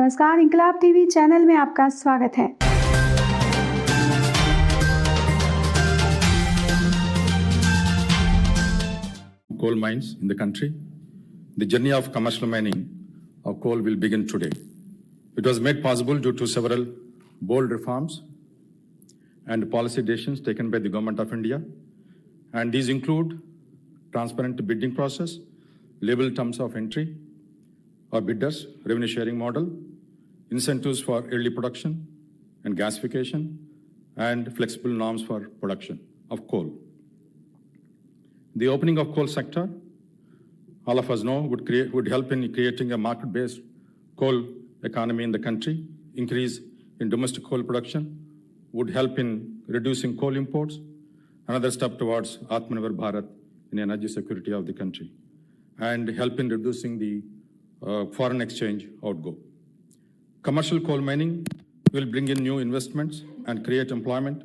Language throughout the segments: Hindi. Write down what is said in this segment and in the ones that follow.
नमस्कार, इंकलाब टीवी चैनल में आपका स्वागत है। Coal mines in the country. The journey of commercial mining of coal will begin today. It was made possible due to several bold reforms and policy decisions taken by the Government of India. And these include transparent bidding process, label terms of entry or bidders, revenue sharing model, incentives for early production and gasification, and flexible norms for production of coal. The opening of coal sector, all of us know, would help in creating a market-based coal economy in the country, increase in domestic coal production, would help in reducing coal imports, another step towards Atmanirbhar Bharat in energy security of the country, and help in reducing the foreign exchange outgo. Commercial coal mining will bring in new investments and create employment,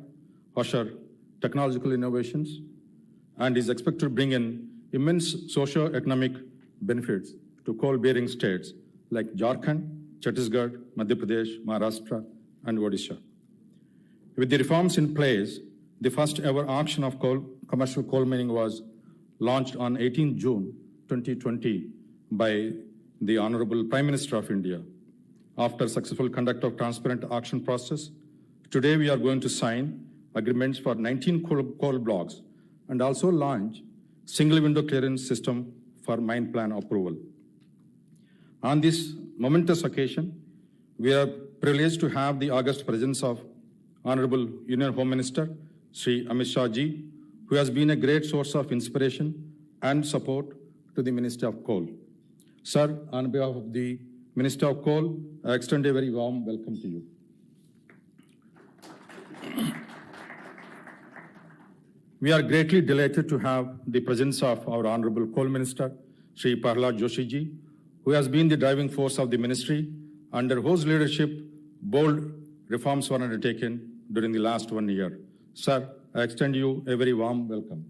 usher technological innovations, and is expected to bring in immense socio-economic benefits to coal-bearing states like Jharkhand, Chhattisgarh, Madhya Pradesh, Maharashtra, and Odisha. With the reforms in place, the first ever auction of commercial coal mining was launched on 18 June 2020 by the Honorable Prime Minister of India. After successful conduct of transparent auction process, today we are going to sign agreements for 19 coal blocks and also launch single window clearance system for mine plan approval. On this momentous occasion, we are privileged to have the august presence of Honorable Union Home Minister Shri Amit Shah Ji, who has been a great source of inspiration and support to the Minister of Coal. Sir, on behalf of the Minister of Coal, I extend a very warm welcome to you. We are greatly delighted to have the presence of our Honorable Coal Minister, Shri Prahlad Joshi Ji, who has been the driving force of the ministry, under whose leadership bold reforms were undertaken during the last 1 year. Sir, I extend you a very warm welcome.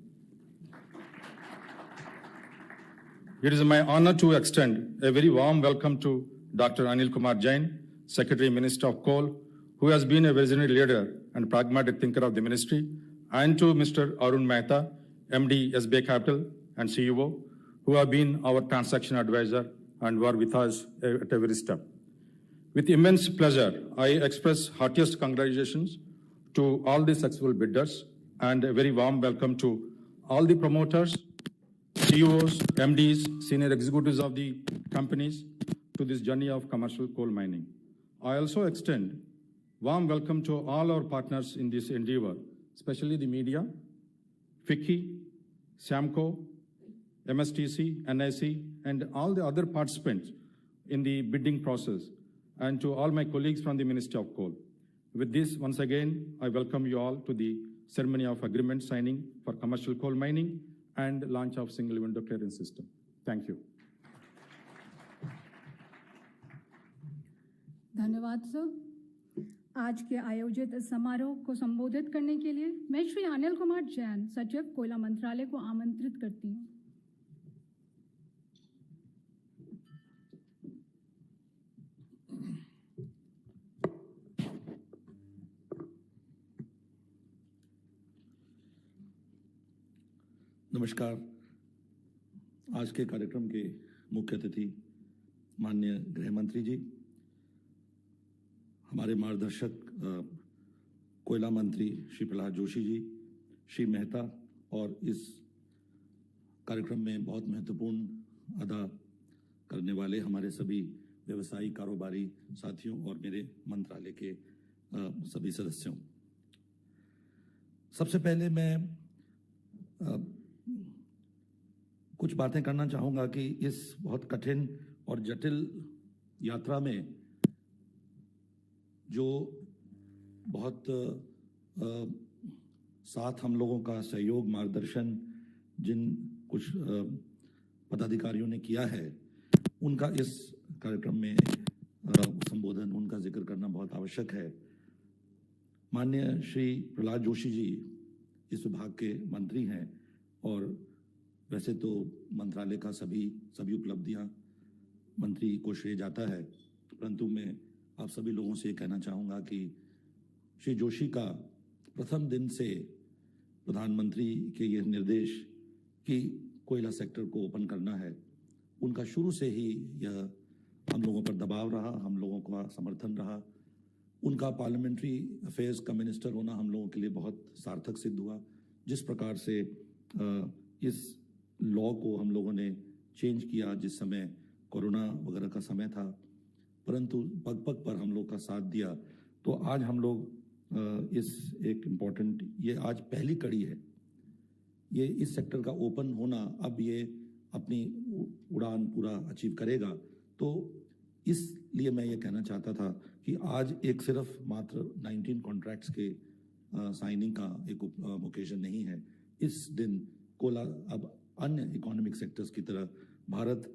It is my honor to extend a very warm welcome to Dr. Anil Kumar Jain, Secretary Minister of Coal, who has been a visionary leader and pragmatic thinker of the ministry, and to Mr. Arun Mehta, MD SBI Capital and CEO, who have been our transaction advisor and were with us at every step. With immense pleasure, I express heartiest congratulations to all the successful bidders and a very warm welcome to all the promoters, CEOs, MDs, senior executives of the companies to this journey of commercial coal mining. I also extend warm welcome to all our partners in this endeavor, especially the media, FICCI, SAMCO, MSTC, NIC, and all the other participants in the bidding process, and to all my colleagues from the Ministry of Coal. With this, once again, I welcome you all to the ceremony of agreement signing for commercial coal mining and launch of single window clearance system. Thank you. धन्यवाद सर। आज के आयोजित इस समारोह को संबोधित करने के लिए मैं श्री अनिल कुमार जैन, सचिव कोयला मंत्रालय को आमंत्रित करती हूँ। नमस्कार। आज के कार्यक्रम के मुख्य अतिथि माननीय गृह मंत्री जी, हमारे मार्गदर्शक कोयला मंत्री श्री प्रहलाद जोशी जी, श्री मेहता, और इस कार्यक्रम में बहुत महत्वपूर्ण अदा करने वाले हमारे सभी व्यवसायी कारोबारी साथियों और मेरे मंत्रालय के सभी सदस्यों। सबसे पहले मैं कुछ बातें करना चाहूँगा कि इस बहुत कठिन और जटिल यात्रा में जो बहुत साथ हम लोगों का सहयोग, मार्गदर्शन जिन कुछ पदाधिकारियों ने किया है, उनका इस कार्यक्रम में संबोधन, उनका जिक्र करना बहुत आवश्यक है। माननीय श्री प्रहलाद जोशी जी इस विभाग के मंत्री हैं और वैसे तो मंत्रालय का सभी उपलब्धियां मंत्री को श्रेय जाता है, परंतु मैं आप सभी लोगों से कहना चाहूँगा कि श्री जोशी का प्रथम दिन से प्रधानमंत्री के ये निर्देश कि कोयला सेक्टर को ओपन करना है, उनका शुरू से ही यह हम लोगों पर दबाव रहा, हम लोगों का समर्थन रहा। उनका पार्लियामेंट्री अफेयर्स का मिनिस्टर होना हम लोगों के लिए बहुत सार्थक सिद्ध हुआ। जिस प्रकार से इस लॉ को हम लोगों ने चेंज किया, जिस समय कोरोना वगैरह का समय था, परंतु पग पग पर हम लोग का साथ दिया, तो आज हम लोग इस एक इम्पॉर्टेंट, ये आज पहली कड़ी है, ये इस सेक्टर का ओपन होना, अब ये अपनी उड़ान पूरा अचीव करेगा। तो इसलिए मैं ये कहना चाहता था कि आज एक सिर्फ मात्र 19 कॉन्ट्रैक्ट्स के साइनिंग का एक ओकेजन नहीं है। इस दिन कोला अब अन्य इकोनॉमिक सेक्टर्स की तरह भारत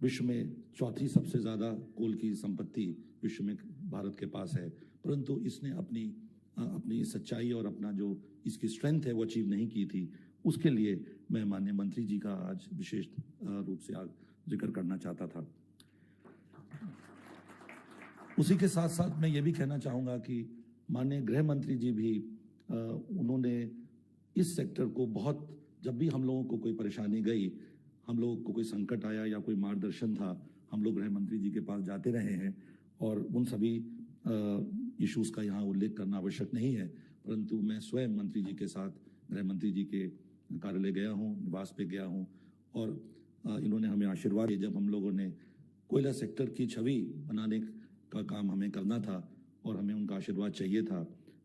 विश्व में चौथी सबसे ज़्यादा कोल की संपत्ति विश्व में भारत के पास है, परंतु इसने अपनी सच्चाई और अपना जो इसकी स्ट्रेंथ है वो अचीव नहीं की थी। उसके लिए मैं माननीय मंत्री जी का आज विशेष रूप से जिक्र करना चाहता था। उसी के साथ साथ मैं ये भी कहना चाहूँगा कि माननीय गृह मंत्री जी भी उन्होंने इस सेक्टर को बहुत, जब भी हम लोगों को कोई परेशानी गई, हम लोगों को कोई संकट आया या कोई मार्गदर्शन था, हम लोग गृह मंत्री जी के पास जाते रहे हैं। और उन सभी इश्यूज़ का यहाँ उल्लेख करना आवश्यक नहीं है, परंतु मैं स्वयं मंत्री जी के साथ गृह मंत्री जी के कार्यालय गया हूँ, निवास पे गया हूँ, और इन्होंने हमें आशीर्वाद दिया। जब हम लोगों ने कोयला सेक्टर की छवि बनाने का काम हमें करना था और हमें उनका आशीर्वाद चाहिए था,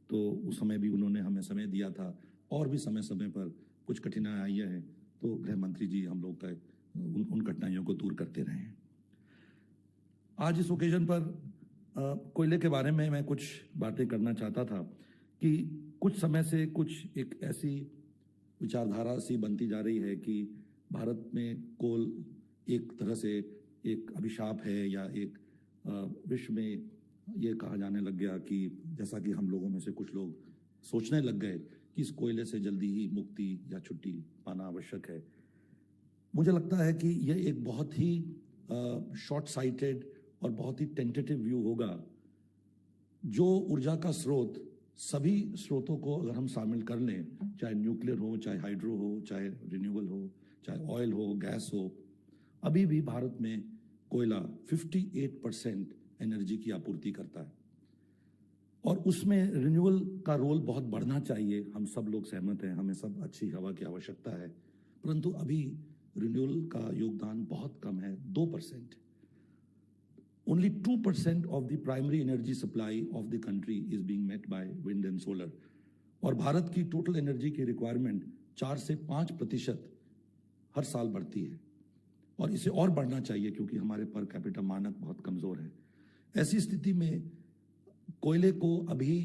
तो उस समय भी उन्होंने हमें समय दिया था। और भी समय समय पर कुछ कठिनाई आई है, तो गृह मंत्री जी हम लोग का उन कठिनाइयों को दूर करते रहे हैं। आज इस ओकेजन पर कोयले के बारे में मैं कुछ बातें करना चाहता था कि कुछ समय से कुछ एक ऐसी विचारधारा सी बनती जा रही है कि भारत में कोल एक तरह से एक अभिशाप है, या एक विश्व में ये कहा जाने लग गया कि जैसा कि हम लोगों में से कुछ लोग सोचने लग गए कि इस कोयले से जल्दी ही मुक्ति या छुट्टी पाना आवश्यक है। मुझे लगता है कि यह एक बहुत ही शॉर्ट साइटेड और बहुत ही टेंटेटिव व्यू होगा। जो ऊर्जा का स्रोत, सभी स्रोतों को अगर हम शामिल कर लें, चाहे न्यूक्लियर हो, चाहे हाइड्रो हो, चाहे रिन्यूएबल हो, चाहे ऑयल हो, गैस हो, अभी भी भारत में कोयला 58% एनर्जी की आपूर्ति करता है, और उसमें रिन्यूएबल का रोल बहुत बढ़ना चाहिए। हम सब लोग सहमत हैं, हमें सब अच्छी हवा की आवश्यकता है, परंतु अभी रिन्यूएबल का योगदान बहुत कम है, 2%। Only 2% of the primary energy supply of the country is being met by wind and solar. और भारत की टोटल एनर्जी की रिक्वायरमेंट 4 से 5% हर साल बढ़ती है, और इसे और बढ़ना चाहिए क्योंकि हमारे पर कैपिटा मानक बहुत कमजोर है। ऐसी स्थिति में कोयले को अभी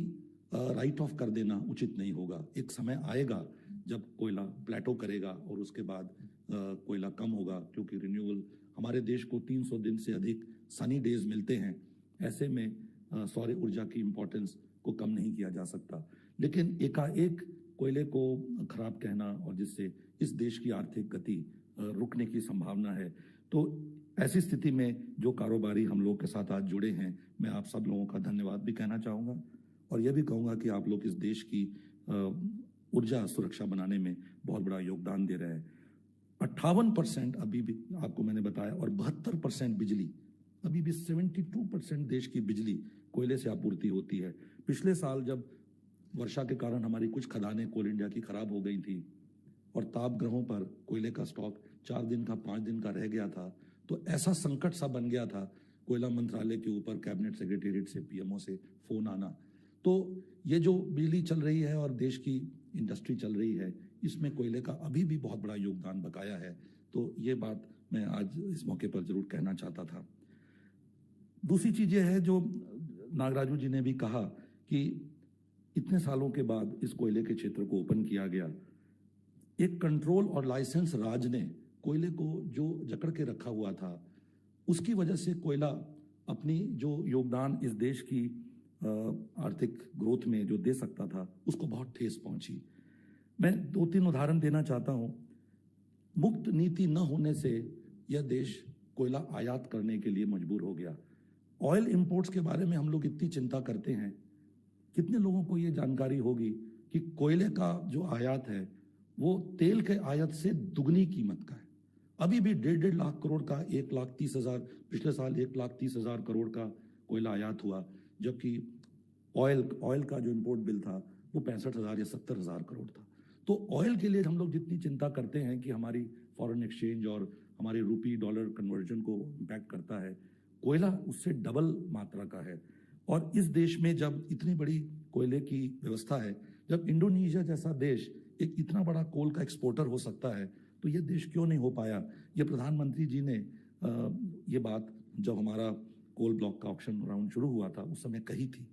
राइट ऑफ कर देना उचित नहीं होगा। एक समय आएगा जब कोयला प्लेटो करेगा और उसके बाद कोयला कम होगा, क्योंकि रिन्यूएबल, हमारे देश को 300 दिन से अधिक सनी डेज मिलते हैं। ऐसे में सौर ऊर्जा की इम्पोर्टेंस को कम नहीं किया जा सकता, लेकिन एकाएक कोयले को खराब कहना और जिससे इस देश की आर्थिक गति रुकने की संभावना है। तो ऐसी स्थिति में जो कारोबारी हम लोग के साथ आज जुड़े हैं, मैं आप सब लोगों का धन्यवाद भी कहना चाहूँगा, और यह भी कहूँगा कि आप लोग इस देश की ऊर्जा सुरक्षा बनाने में बहुत बड़ा योगदान दे रहे हैं। 58% अभी भी आपको मैंने बताया, और 72% बिजली, अभी भी 72% देश की बिजली कोयले से आपूर्ति होती है। पिछले साल जब वर्षा के कारण हमारी कुछ खदानें कोल इंडिया की खराब हो गई थी और ताप ग्रहों पर कोयले का स्टॉक 4 दिन का 5 दिन का रह गया था, तो ऐसा संकट सा बन गया था, कोयला मंत्रालय के ऊपर कैबिनेट सेक्रेटेरिएट से, पीएमओ से फोन आना। तो ये जो बिजली चल रही है और देश की इंडस्ट्री चल रही है, इसमें कोयले का अभी भी बहुत बड़ा योगदान बकाया है। तो ये बात मैं आज इस मौके पर जरूर कहना चाहता था। दूसरी चीज ये है जो नागराजू जी ने भी कहा कि इतने सालों के बाद इस कोयले के क्षेत्र को ओपन किया गया। एक कंट्रोल और लाइसेंस राज ने कोयले को जो जकड़ के रखा हुआ था, उसकी वजह से कोयला अपनी जो योगदान इस देश की आर्थिक ग्रोथ में जो दे सकता था, उसको बहुत ठेस पहुंची। मैं 2-3 उदाहरण देना चाहता हूं। मुक्त नीति न होने से यह देश कोयला आयात करने के लिए मजबूर हो गया। ऑयल इंपोर्ट्स के बारे में हम लोग इतनी चिंता करते हैं, कितने लोगों को ये जानकारी होगी कि कोयले का जो आयात है वो तेल के आयात से दुगनी कीमत का है। अभी भी 1.5 लाख करोड़ का 1,30,000, पिछले साल 1,30,000 करोड़ का कोयला आयात हुआ, जबकि ऑयल का जो इंपोर्ट बिल था वो 65,000 या 70,000 करोड़ था। तो ऑयल के लिए हम लोग जितनी चिंता करते हैं कि हमारी फॉरेन एक्सचेंज और हमारे रूपी डॉलर कन्वर्जन को इम्पैक्ट करता है, कोयला उससे डबल मात्रा का है। और इस देश में जब इतनी बड़ी कोयले की व्यवस्था है, जब इंडोनेशिया जैसा देश एक इतना बड़ा कोल का एक्सपोर्टर हो सकता है, तो ये देश क्यों नहीं हो पाया? ये प्रधानमंत्री जी ने ये बात जब हमारा कोल ब्लॉक का ऑक्शन राउंड शुरू हुआ था उस समय कही थी।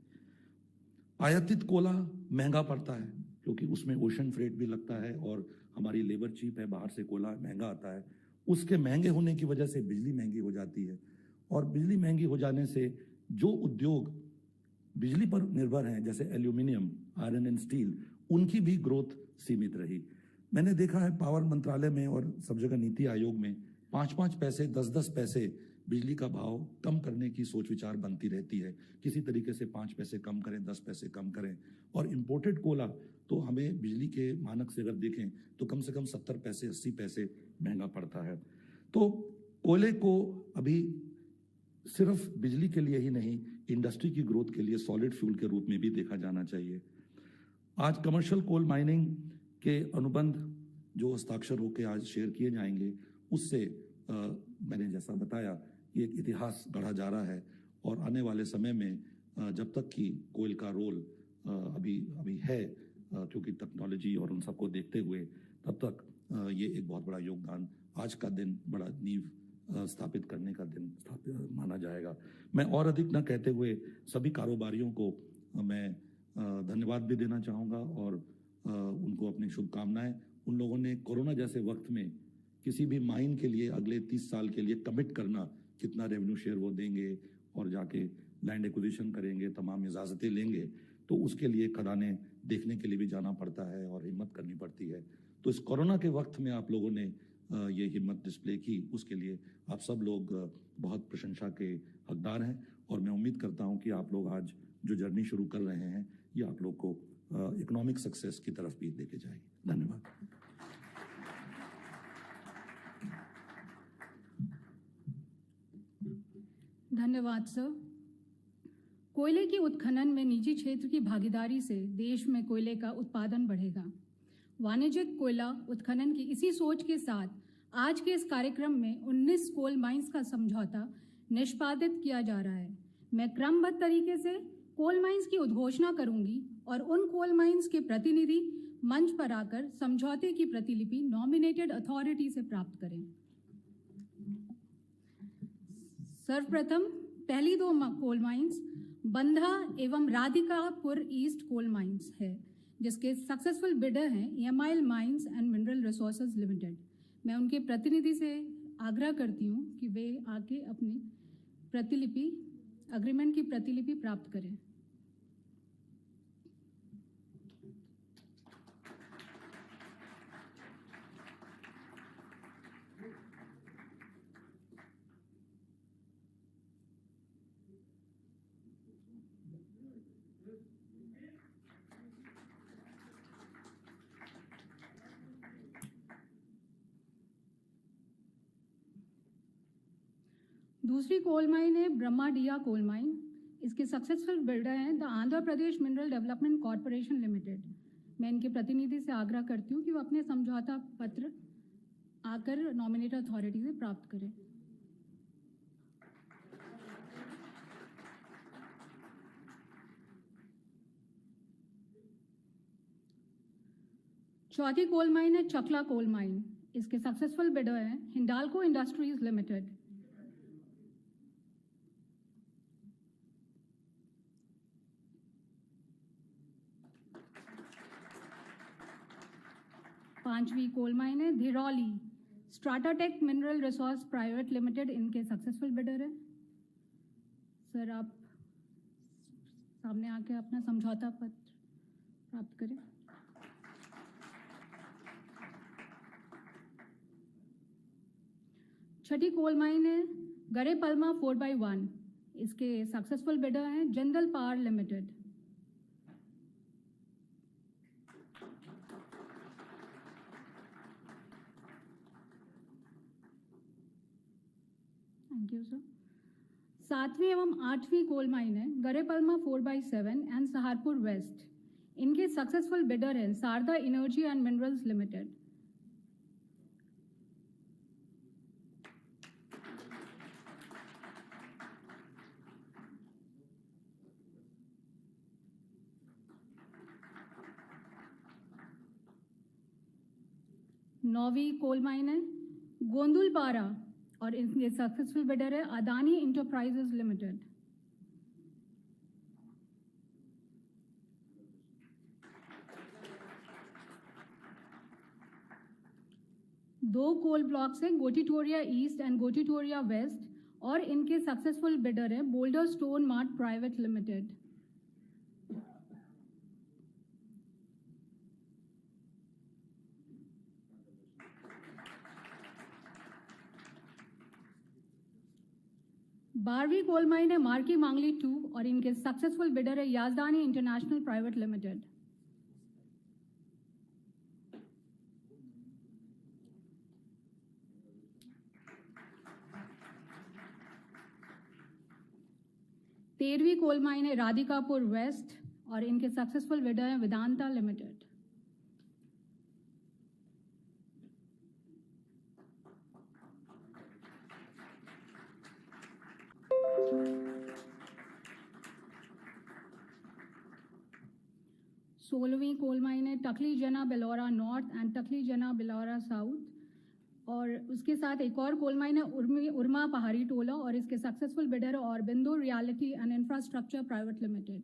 आयातित कोला महंगा पड़ता है क्योंकि उसमें ओशन फ्रेट भी लगता है और हमारी लेबर चीप है, बाहर से कोला महंगा आता है। उसके महंगे होने की वजह से बिजली महंगी हो जाती है, और बिजली महंगी हो जाने से जो उद्योग बिजली पर निर्भर हैं, जैसे एल्यूमिनियम, आयरन एंड स्टील, उनकी भी ग्रोथ सीमित रही। मैंने देखा है पावर मंत्रालय में और सब जगह नीति आयोग में 5-5 पैसे, 10-10 पैसे बिजली का भाव कम करने की सोच विचार बनती रहती है। किसी तरीके से 5 पैसे कम करें, 10 पैसे कम करें। और इम्पोर्टेड कोला तो हमें बिजली के मानक से अगर देखें तो कम से कम 70 पैसे, 80 पैसे महंगा पड़ता है। तो कोयले को अभी सिर्फ बिजली के लिए ही नहीं, इंडस्ट्री की ग्रोथ के लिए सॉलिड फ्यूल के रूप में भी देखा जाना चाहिए। आज कमर्शियल कोल माइनिंग के अनुबंध जो हस्ताक्षर होकर आज शेयर किए जाएंगे, उससे मैंने जैसा बताया ये एक इतिहास गढ़ा जा रहा है। और आने वाले समय में जब तक कि कोयल का रोल अभी है, क्योंकि टेक्नोलॉजी और उन सबको देखते हुए, तब तक ये एक बहुत बड़ा योगदान, आज का दिन बड़ा नींव स्थापित करने का दिन माना जाएगा। मैं और अधिक न कहते हुए सभी कारोबारियों को मैं धन्यवाद भी देना चाहूँगा और उनको अपनी शुभकामनाएं। उन लोगों ने कोरोना जैसे वक्त में किसी भी माइन के लिए अगले 30 साल के लिए कमिट करना, कितना रेवेन्यू शेयर वो देंगे और जाके लैंड एक्विजिशन करेंगे, तमाम इजाज़तें लेंगे, तो उसके लिए खदानें देखने के लिए भी जाना पड़ता है और हिम्मत करनी पड़ती है। तो इस कोरोना के वक्त में आप लोगों ने ये हिम्मत डिस्प्ले की, उसके लिए आप सब लोग बहुत प्रशंसा के हकदार हैं। और मैं उम्मीद करता हूं कि आप लोग आज जो जर्नी शुरू कर रहे हैं ये आप लोग को इकोनॉमिक सक्सेस की तरफ भी लेके जाएगी। धन्यवाद। धन्यवाद सर। कोयले की उत्खनन में निजी क्षेत्र की भागीदारी से देश में कोयले का उत्पादन बढ़ेगा। वाणिज्यिक कोयला उत्खनन की इसी सोच के साथ आज के इस कार्यक्रम में 19 कोल माइंस का समझौता निष्पादित किया जा रहा है। मैं क्रमबद्ध तरीके से कोल माइंस की उद्घोषणा करूंगी और उन कोल माइंस के प्रतिनिधि मंच पर आकर समझौते की प्रतिलिपि नॉमिनेटेड अथॉरिटी से प्राप्त करें। सर्वप्रथम पहली 2 कोल माइंस बंधा एवं राधिकापुर ईस्ट कोल माइंस है, जिसके सक्सेसफुल बिडर हैं EMIL mines and mineral resources limited. मैं उनके प्रतिनिधि से आग्रह करती हूं कि वे आके अपनी प्रतिलिपि, अग्रीमेंट की प्रतिलिपि प्राप्त करें। दूसरी कोल माइन है ब्रह्माडिया कोल माइन। इसके सक्सेसफुल बिल्डर हैं the Andhra Pradesh mineral development corporation limited. मैं इनके प्रतिनिधि से आग्रह करती हूँ कि वो अपने समझौता पत्र आकर नॉमिनेटेड अथॉरिटी से प्राप्त करें। चौथी कोल माइन है चकला कोल माइन। इसके सक्सेसफुल बिडर हैं हिंडाल्को इंडस्ट्रीज लिमिटेड। पांचवी कोल माइन है Dhirauli स्ट्राटाटेक mineral resource private limited. इनके सक्सेसफुल बिडर है। सर आप सामने आके अपना समझौता पत्र प्राप्त करें। छठी कोल माइन है गरे पल्मा 4/1। इसके सक्सेसफुल बिडर हैं Jindal power limited. Thank you sir. 7वीं एवं 8वीं कोल माइन है गरेपलमा 4/7 एंड सहारपुर वेस्ट। इनके सक्सेसफुल बिडर हैं Sharda energy and minerals limited. नौवीं कोल माइन है गोंदुलपारा और इनके सक्सेसफुल बिडर है अदानी इंटरप्राइजेज लिमिटेड। दो कोल ब्लॉक्स हैं Gotitoria East and Gotitoria West और इनके सक्सेसफुल बिडर है Boulder Stone Mart Private Limited. बारहवीं कोल माइन है मार्की मांगली 2 और इनके सक्सेसफुल बिडर है याजदानी इंटरनेशनल प्राइवेट लिमिटेड। तेरहवीं कोल माइन है राधिकापुर वेस्ट और इनके सक्सेसफुल बिडर है वेदांता लिमिटेड। सोलहवीं कोल माइन है टकली जना बेलौरा नॉर्थ एंड टकली जना बेलौरा साउथ और उसके साथ एक और कोल माइन है उर्मा पहाड़ी टोला और इसके सक्सेसफुल बिडर और बिंदु reality and infrastructure private limited.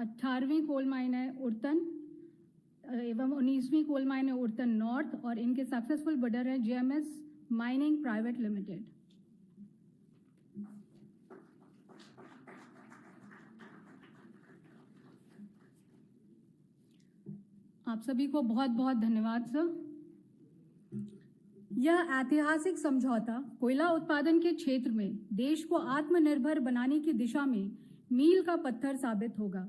अठारहवीं कोल माइन है उर्तन एवं 19वीं कोल माइन है उर्तन नॉर्थ और इनके सक्सेसफुल बिडर है जेएमएस माइनिंग प्राइवेट लिमिटेड। आप सभी को बहुत बहुत धन्यवाद सर। यह ऐतिहासिक समझौता कोयला उत्पादन के क्षेत्र में देश को आत्मनिर्भर बनाने की दिशा में मील का पत्थर साबित होगा।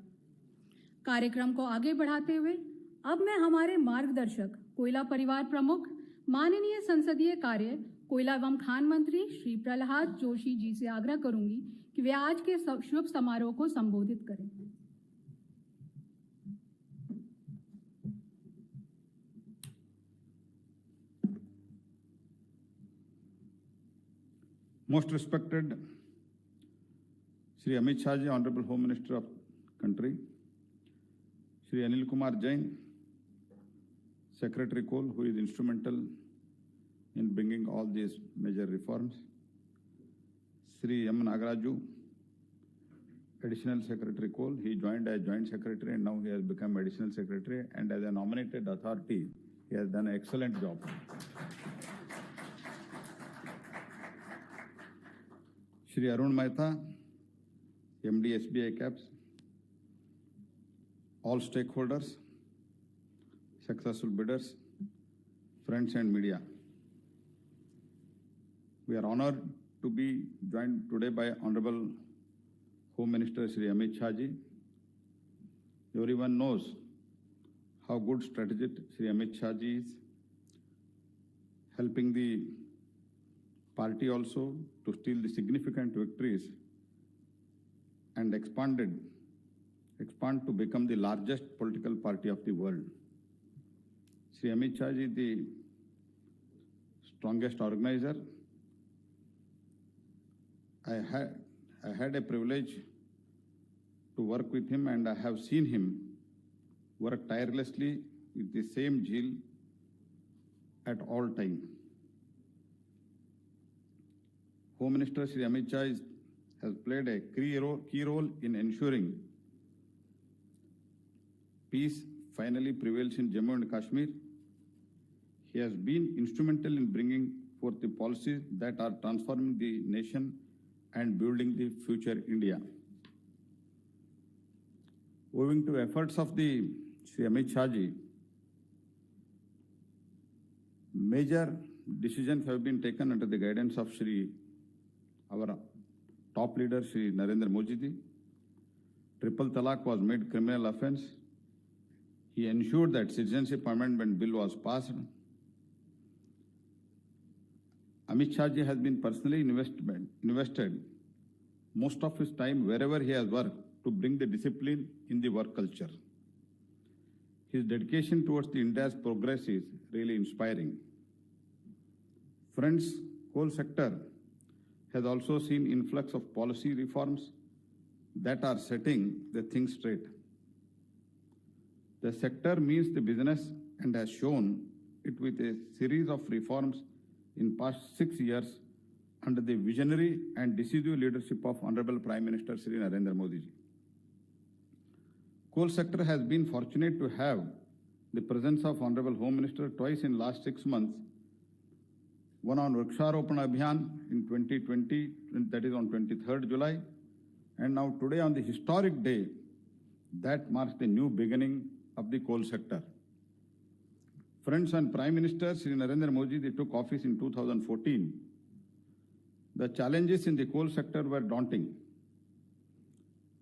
कार्यक्रम को आगे बढ़ाते हुए अब मैं हमारे मार्गदर्शक कोयला परिवार प्रमुख माननीय संसदीय कार्य कोयला एवं खान मंत्री श्री प्रहलाद जोशी जी से आग्रह करूंगी कि वे आज के शुभ समारोह को संबोधित करें। Most respected Shri Amit Shah ji, Honorable Home Minister of country, Shri Anil Kumar Jain, Secretary Coal, who is instrumental in bringing all these major reforms, Shri M. Nagaraju, Additional Secretary Coal, he joined as Joint Secretary and now he has become Additional Secretary, and as a nominated authority, he has done an excellent job. Shri Arun Mehta, MD SBI Caps, all stakeholders, successful bidders, friends and media. We are honored to be joined today by Honorable Home Minister Shri Amit Shah ji. Everyone knows how good strategist Shri Amit Shah ji is, helping the party also to steal the significant victories and expand to become the largest political party of the world. Shri Amit Shah ji, the strongest organizer. I had a privilege to work with him, and I have seen him work tirelessly with the same zeal at all times. Home Minister Shri Amit Shah has played a key role in ensuring peace finally prevails in Jammu and Kashmir. He has been instrumental in bringing forth the policies that are transforming the nation and building the future India. Owing to efforts of the Shri Amit Shah ji, Major decisions have been taken under the guidance of our top leader, Shri Narendra Modi ji. Triple Talaq was made criminal offence. He ensured that Citizenship Amendment Bill was passed. Amit Shah ji has been personally invested most of his time wherever he has worked to bring the discipline in the work culture. His dedication towards the India's progress is really inspiring. Friends, coal sector has also seen influx of policy reforms that are setting the things straight. The sector means the business and has shown it with a series of reforms in past 6 years under the visionary and decisive leadership of Honorable Prime Minister Shri Narendra Modi ji. Coal sector has been fortunate to have the presence of Honorable Home Minister twice in last 6 months, one on Vriksharopan Abhiyan in 2020, that is on 23rd July, and now today on the historic day that marks the new beginning of the coal sector. Friends, and Prime Minister Shri Narendra Modi ji took office in 2014. The challenges in the coal sector were daunting.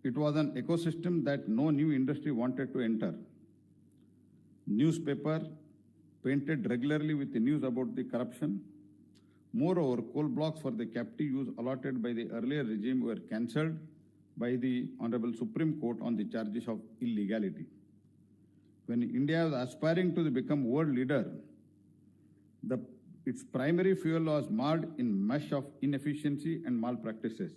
It was an ecosystem that no new industry wanted to enter. Newspaper painted regularly with the news about the corruption. Moreover, coal blocks for the captive use allotted by the earlier regime were cancelled by the Honorable Supreme Court on the charges of illegality. When India was aspiring to become world leader, its primary fuel was marred in mesh of inefficiency and malpractices.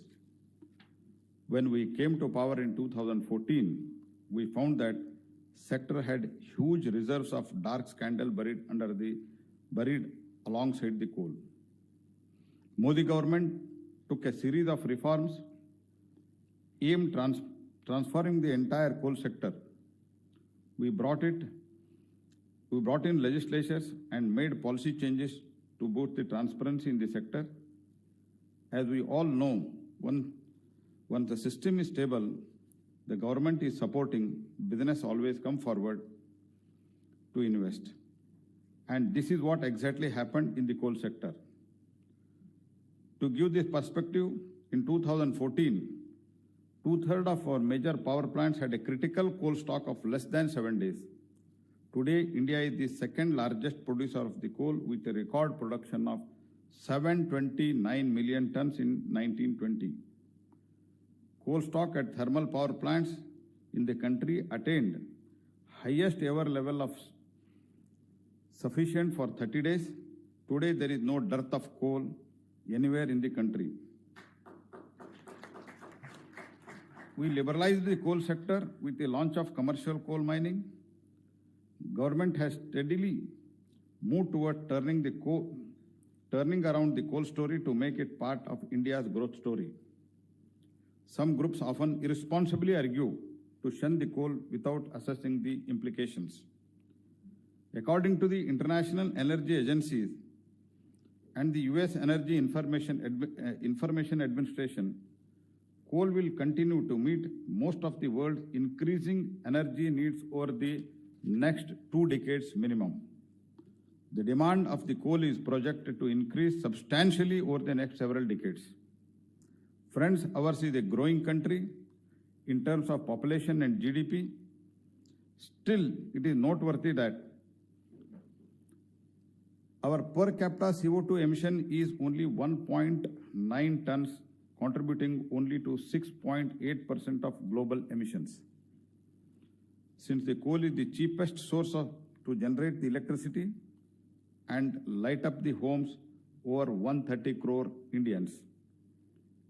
When we came to power in 2014, we found that sector had huge reserves of dark scandal buried alongside the coal. Modi government took a series of reforms aimed transforming the entire coal sector. We brought in legislatures and made policy changes to boost the transparency in the sector. As we all know, once the system is stable, the government is supporting, business always come forward to invest. And this is what exactly happened in the coal sector. To give this perspective, in 2014, 2/3 of our major power plants had a critical coal stock of less than 7 days. Today, India is the second largest producer of the coal with a record production of 729 million tons in 1920. Coal stock at thermal power plants in the country attained highest ever level of sufficient for 30 days. Today, there is no dearth of coal anywhere in the country. We liberalized the coal sector with the launch of commercial coal mining. Government has steadily moved toward turning around the coal story to make it part of India's growth story. Some groups often irresponsibly argue to shun the coal without assessing the implications. According to the International Energy Agencies and the US Energy Information Administration, coal will continue to meet most of the world's increasing energy needs over the next 2 decades minimum. The demand of the coal is projected to increase substantially over the next several decades. Friends, ours is a growing country in terms of population and GDP. Still, it is noteworthy that our per capita CO2 emission is only 1.9 tons, contributing only to 6.8% of global emissions. Since the coal is the cheapest source to generate the electricity and light up the homes over 130 crore Indians,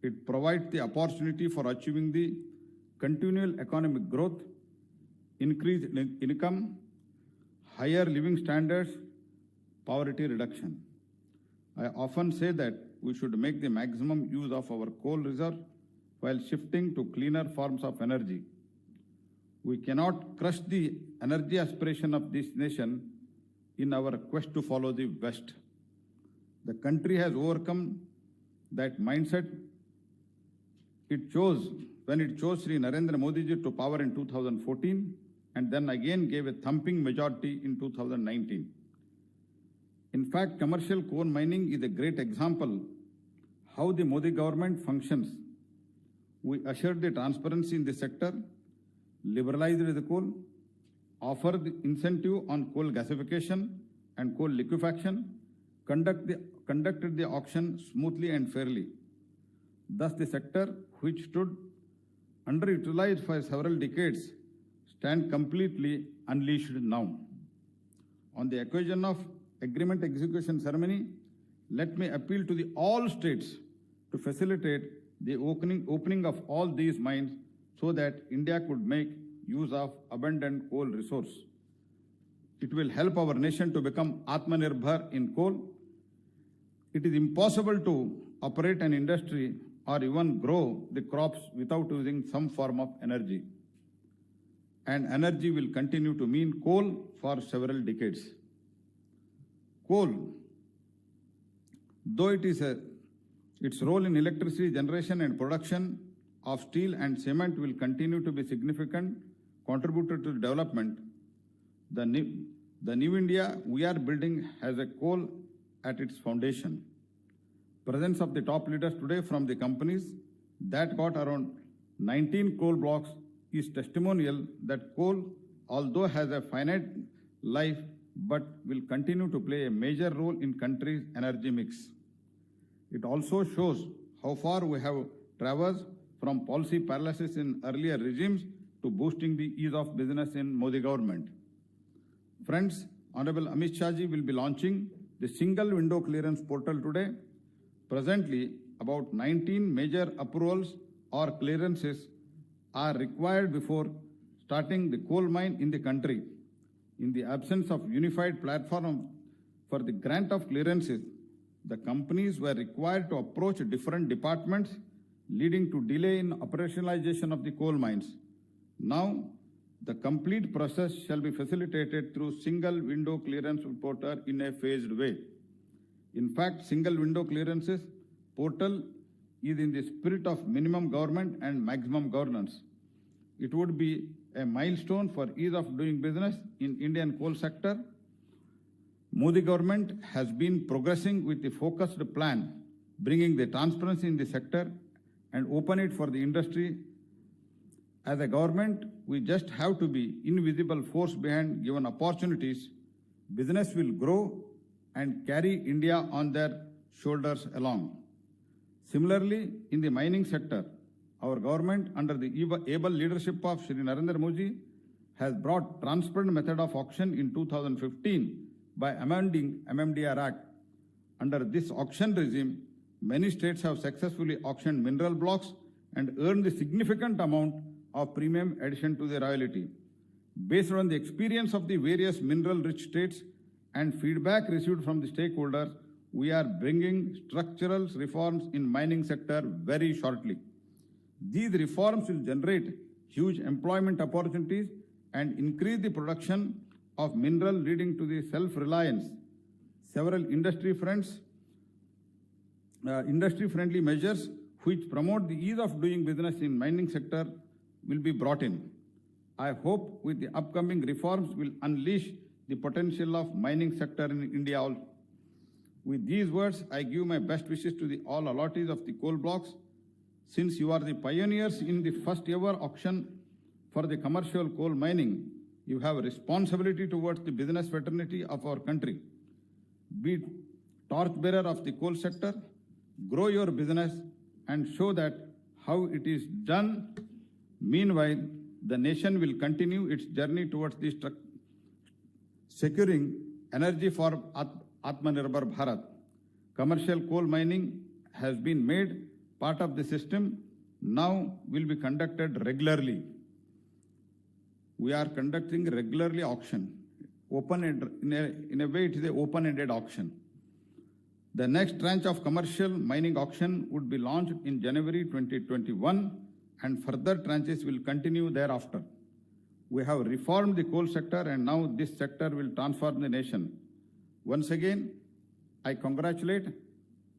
it provides the opportunity for achieving the continual economic growth, increased income, higher living standards, poverty reduction. I often say that we should make the maximum use of our coal reserve while shifting to cleaner forms of energy. We cannot crush the energy aspiration of this nation in our quest to follow the West. The country has overcome that mindset when it chose Shri Narendra Modi ji to power in 2014 and then again gave a thumping majority in 2019. In fact, commercial coal mining is a great example how the Modi government functions. We assured the transparency in the sector, liberalized the coal, offered the incentive on coal gasification and coal liquefaction, conducted the auction smoothly and fairly. Thus, the sector, which stood underutilized for several decades, stands completely unleashed now. On the occasion of agreement execution ceremony, let me appeal to all states to facilitate the opening of all these mines so that India could make use of abundant coal resource. It will help our nation to become Atmanirbhar in coal. It is impossible to operate an industry or even grow the crops without using some form of energy. And energy will continue to mean coal for several decades. Coal, though its role in electricity generation and production of steel and cement will continue to be significant contributor to development, the new India we are building has a coal at its foundation. Presence of the top leaders today from the companies that got around 19 coal blocks is testimonial that coal, although has a finite life, but will continue to play a major role in country's energy mix. It also shows how far we have traversed from policy paralysis in earlier regimes to boosting the ease of business in Modi government. Friends, Honorable Amit Shah ji will be launching the single window clearance portal today. Presently, about 19 major approvals or clearances are required before starting the coal mine in the country. In the absence of unified platform for the grant of clearances, the companies were required to approach different departments, leading to delay in operationalization of the coal mines. Now, the complete process shall be facilitated through single window clearance portal in a phased way. In fact, single window clearances portal is in the spirit of minimum government and maximum governance. It would be a milestone for ease of doing business in Indian coal sector. Modi government has been progressing with a focused plan, bringing the transparency in the sector and open it for the industry. As a government, we just have to be invisible force behind given opportunities. Business will grow and carry India on their shoulders along. Similarly, in the mining sector, our government, under the able leadership of Shri Narendra Modi, has brought transparent method of auction in 2015 by amending MMDR Act. Under this auction regime, many states have successfully auctioned mineral blocks and earned a significant amount of premium addition to the royalty. Based on the experience of the various mineral-rich states and feedback received from the stakeholders, we are bringing structural reforms in mining sector very shortly. These reforms will generate huge employment opportunities and increase the production of mineral, leading to the self-reliance. Several industry-friendly measures which promote the ease of doing business in mining sector will be brought in. I hope with the upcoming reforms will unleash the potential of mining sector in India also. With these words, I give my best wishes to the all allottees of the coal blocks. Since you are the pioneers in the first ever auction for the commercial coal mining, you have a responsibility towards the business fraternity of our country. Be torchbearer of the coal sector, grow your business and show that how it is done. Meanwhile, the nation will continue its journey towards the securing energy for Atmanirbhar Bharat. Commercial coal mining has been made part of the system, now will be conducted regularly. We are conducting regularly auction, in a way it is an open-ended auction. The next tranche of commercial mining auction would be launched in January 2021 and further tranches will continue thereafter. We have reformed the coal sector and now this sector will transform the nation. Once again, I congratulate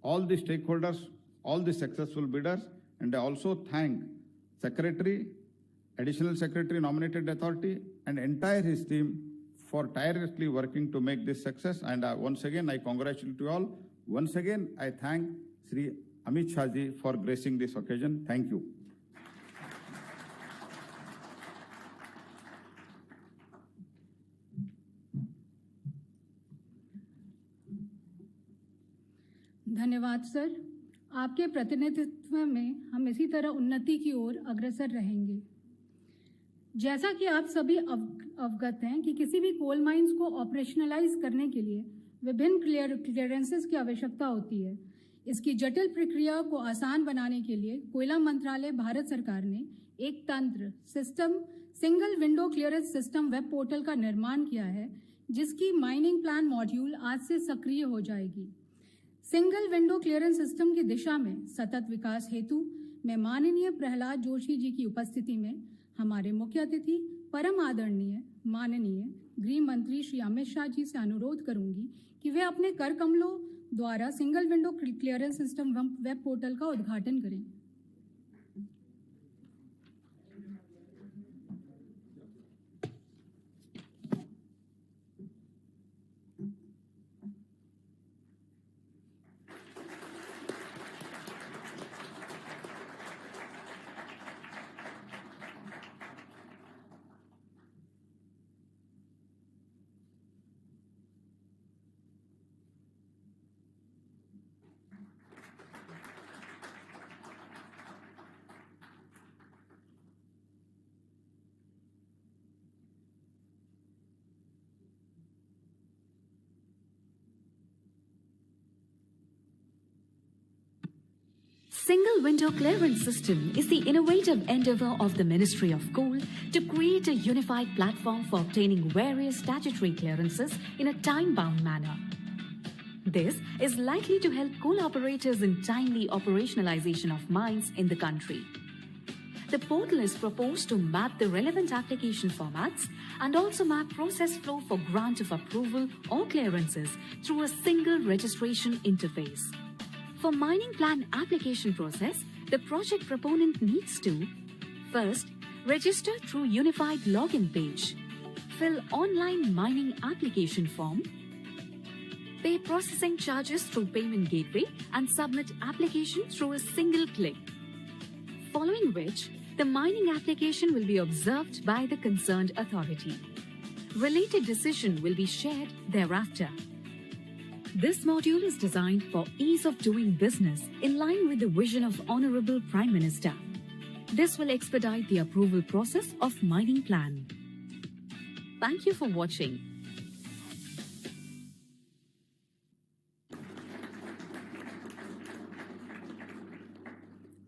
all the stakeholders, all the successful bidders, and I also thank Secretary, Additional Secretary Nominated Authority and entire his team for tirelessly working to make this success. And once again, I congratulate you all. Once again, I thank Sri Amit Shah ji for gracing this occasion. Thank you. धन्यवाद सर। आपके प्रतिनिधित्व में हम इसी तरह उन्नति की ओर अग्रसर रहेंगे। जैसा कि आप सभी अवगत हैं कि किसी भी कोल माइंस को ऑपरेशनलाइज करने के लिए विभिन्न क्लियरेंसेस की आवश्यकता होती है। इसकी जटिल प्रक्रिया को आसान बनाने के लिए कोयला मंत्रालय भारत सरकार ने एक तंत्र system single window clearance system web portal का निर्माण किया है, जिसकी माइनिंग प्लान मॉड्यूल आज से सक्रिय हो जाएगी। सिंगल विंडो क्लियरेंस सिस्टम की दिशा में सतत विकास हेतु मैं माननीय प्रहलाद जोशी जी की उपस्थिति में हमारे मुख्य अतिथि परम आदरणीय माननीय गृह मंत्री श्री अमित शाह जी से अनुरोध करूंगी कि वे अपने कर कमलों द्वारा single window clearance system web portal का उद्घाटन करें। Single window clearance system is the innovative endeavor of the Ministry of Coal to create a unified platform for obtaining various statutory clearances in a time-bound manner. This is likely to help coal operators in timely operationalization of mines in the country. The portal is proposed to map the relevant application formats and also map process flow for grant of approval or clearances through a single registration interface. For mining plan application process, the project proponent needs to first register through unified login page, fill online mining application form, pay processing charges through payment gateway and submit application through a single click. Following which, the mining application will be observed by the concerned authority. Related decision will be shared thereafter. This module is designed for ease of doing business in line with the vision of Honorable Prime Minister. This will expedite the approval process of mining plan. Thank you for watching.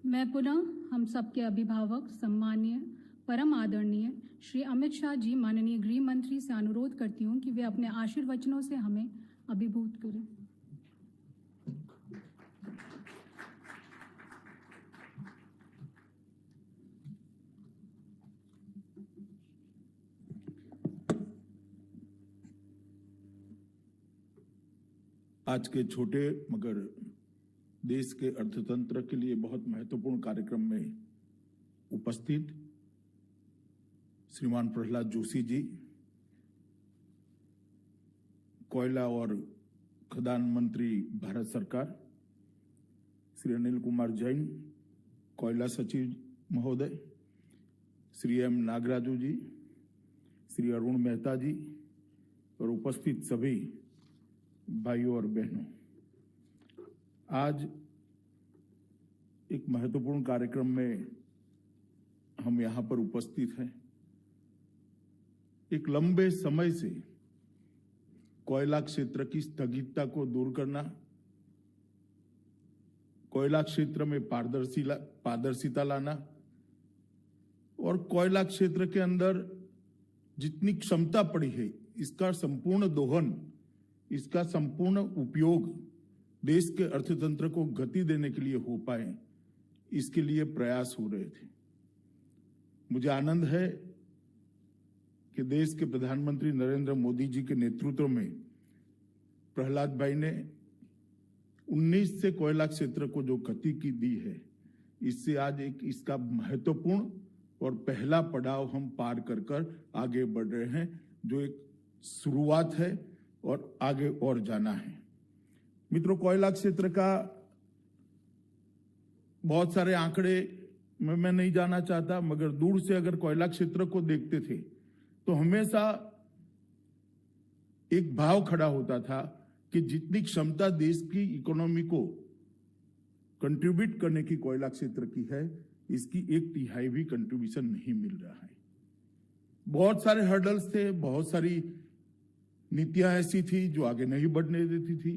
मैं पुनः हम सबके अभिभावक सम्माननीय परम आदरणीय श्री अमित शाह जी माननीय गृह मंत्री से अनुरोध करती हूं कि वे अपने आशीर्वचनों से हमें अभिभूत करें। आज के छोटे मगर देश के अर्थतंत्र के लिए बहुत महत्वपूर्ण कार्यक्रम में उपस्थित श्रीमान प्रहलाद जोशी जी, कोयला और खदान मंत्री भारत सरकार, श्री अनिल कुमार जैन, कोयला सचिव महोदय, श्री एम नागराजू जी, श्री अरुण मेहता जी और उपस्थित सभी भाइयों और बहनों, आज एक महत्वपूर्ण कार्यक्रम में हम यहां पर उपस्थित हैं। एक लंबे समय से कोयला क्षेत्र की स्थगितता को दूर करना, कोयला क्षेत्र में पारदर्शिता लाना और कोयला क्षेत्र के अंदर जितनी क्षमता पड़ी है इसका संपूर्ण दोहन, इसका संपूर्ण उपयोग देश के अर्थतंत्र को गति देने के लिए हो पाए, इसके लिए प्रयास हो रहे थे। मुझे आनंद है कि देश के प्रधानमंत्री नरेंद्र मोदी जी के नेतृत्व में प्रहलाद भाई ने 19 से कोयला क्षेत्र को जो गति की दी है, इससे आज एक इसका महत्वपूर्ण और पहला पड़ाव हम पार कर आगे बढ़ रहे हैं, जो एक शुरुआत है और आगे और जाना है। मित्रों, कोयला क्षेत्र का बहुत सारे आंकड़े में मैं नहीं जाना चाहता, मगर दूर से अगर कोयला क्षेत्र को देखते थे तो हमेशा एक भाव खड़ा होता था कि जितनी क्षमता देश की इकोनॉमी को कंट्रीब्यूट करने की कोयला क्षेत्र की है, इसकी 1/3 भी कंट्रीब्यूशन नहीं मिल रहा है। बहुत सारे हर्डल्स थे, बहुत सारी नीतियां ऐसी थी जो आगे नहीं बढ़ने देती थी,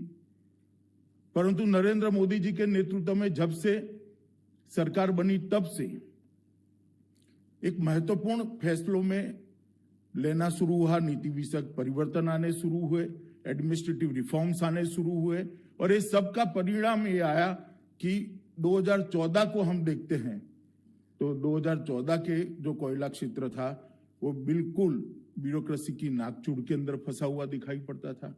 परंतु नरेंद्र मोदी जी के नेतृत्व में जब से सरकार बनी तब से एक महत्वपूर्ण फैसलों में लेना शुरू हुआ, नीति विषयक परिवर्तन आने शुरू हुए, एडमिनिस्ट्रेटिव रिफॉर्म्स आने शुरू हुए, और इस सब का परिणाम ये आया कि 2014 को हम देखते हैं तो 2014 के जो कोयला क्षेत्र था वो बिल्कुल ब्यूरोक्रेसी की नाकचूड़ के अंदर फंसा हुआ दिखाई पड़ता था।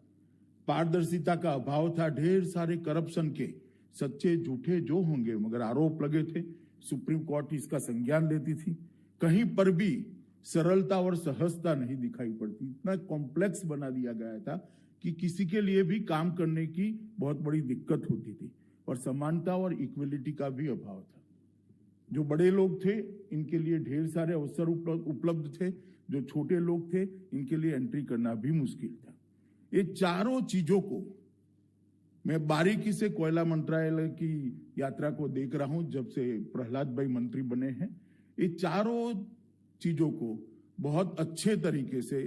पारदर्शिता का अभाव था, ढेर सारे करप्शन के सच्चे झूठे जो होंगे मगर आरोप लगे थे। सुप्रीम कोर्ट इसका संज्ञान लेती थी, कहीं पर भी सरलता और सहजता नहीं दिखाई पड़ती। इतना कॉम्प्लेक्स बना दिया गया था कि किसी के लिए भी काम करने की बहुत बड़ी दिक्कत होती थी, और समानता और इक्वलिटी का भी अभाव था। जो बड़े लोग थे इनके लिए ढेर सारे अवसर उपलब्ध थे, जो छोटे लोग थे इनके लिए एंट्री करना भी मुश्किल था। ये चारों चीजों को मैं बारीकी से कोयला मंत्रालय की यात्रा को देख रहा हूं जब से प्रहलाद भाई मंत्री बने हैं। ये चारों चीजों को बहुत अच्छे तरीके से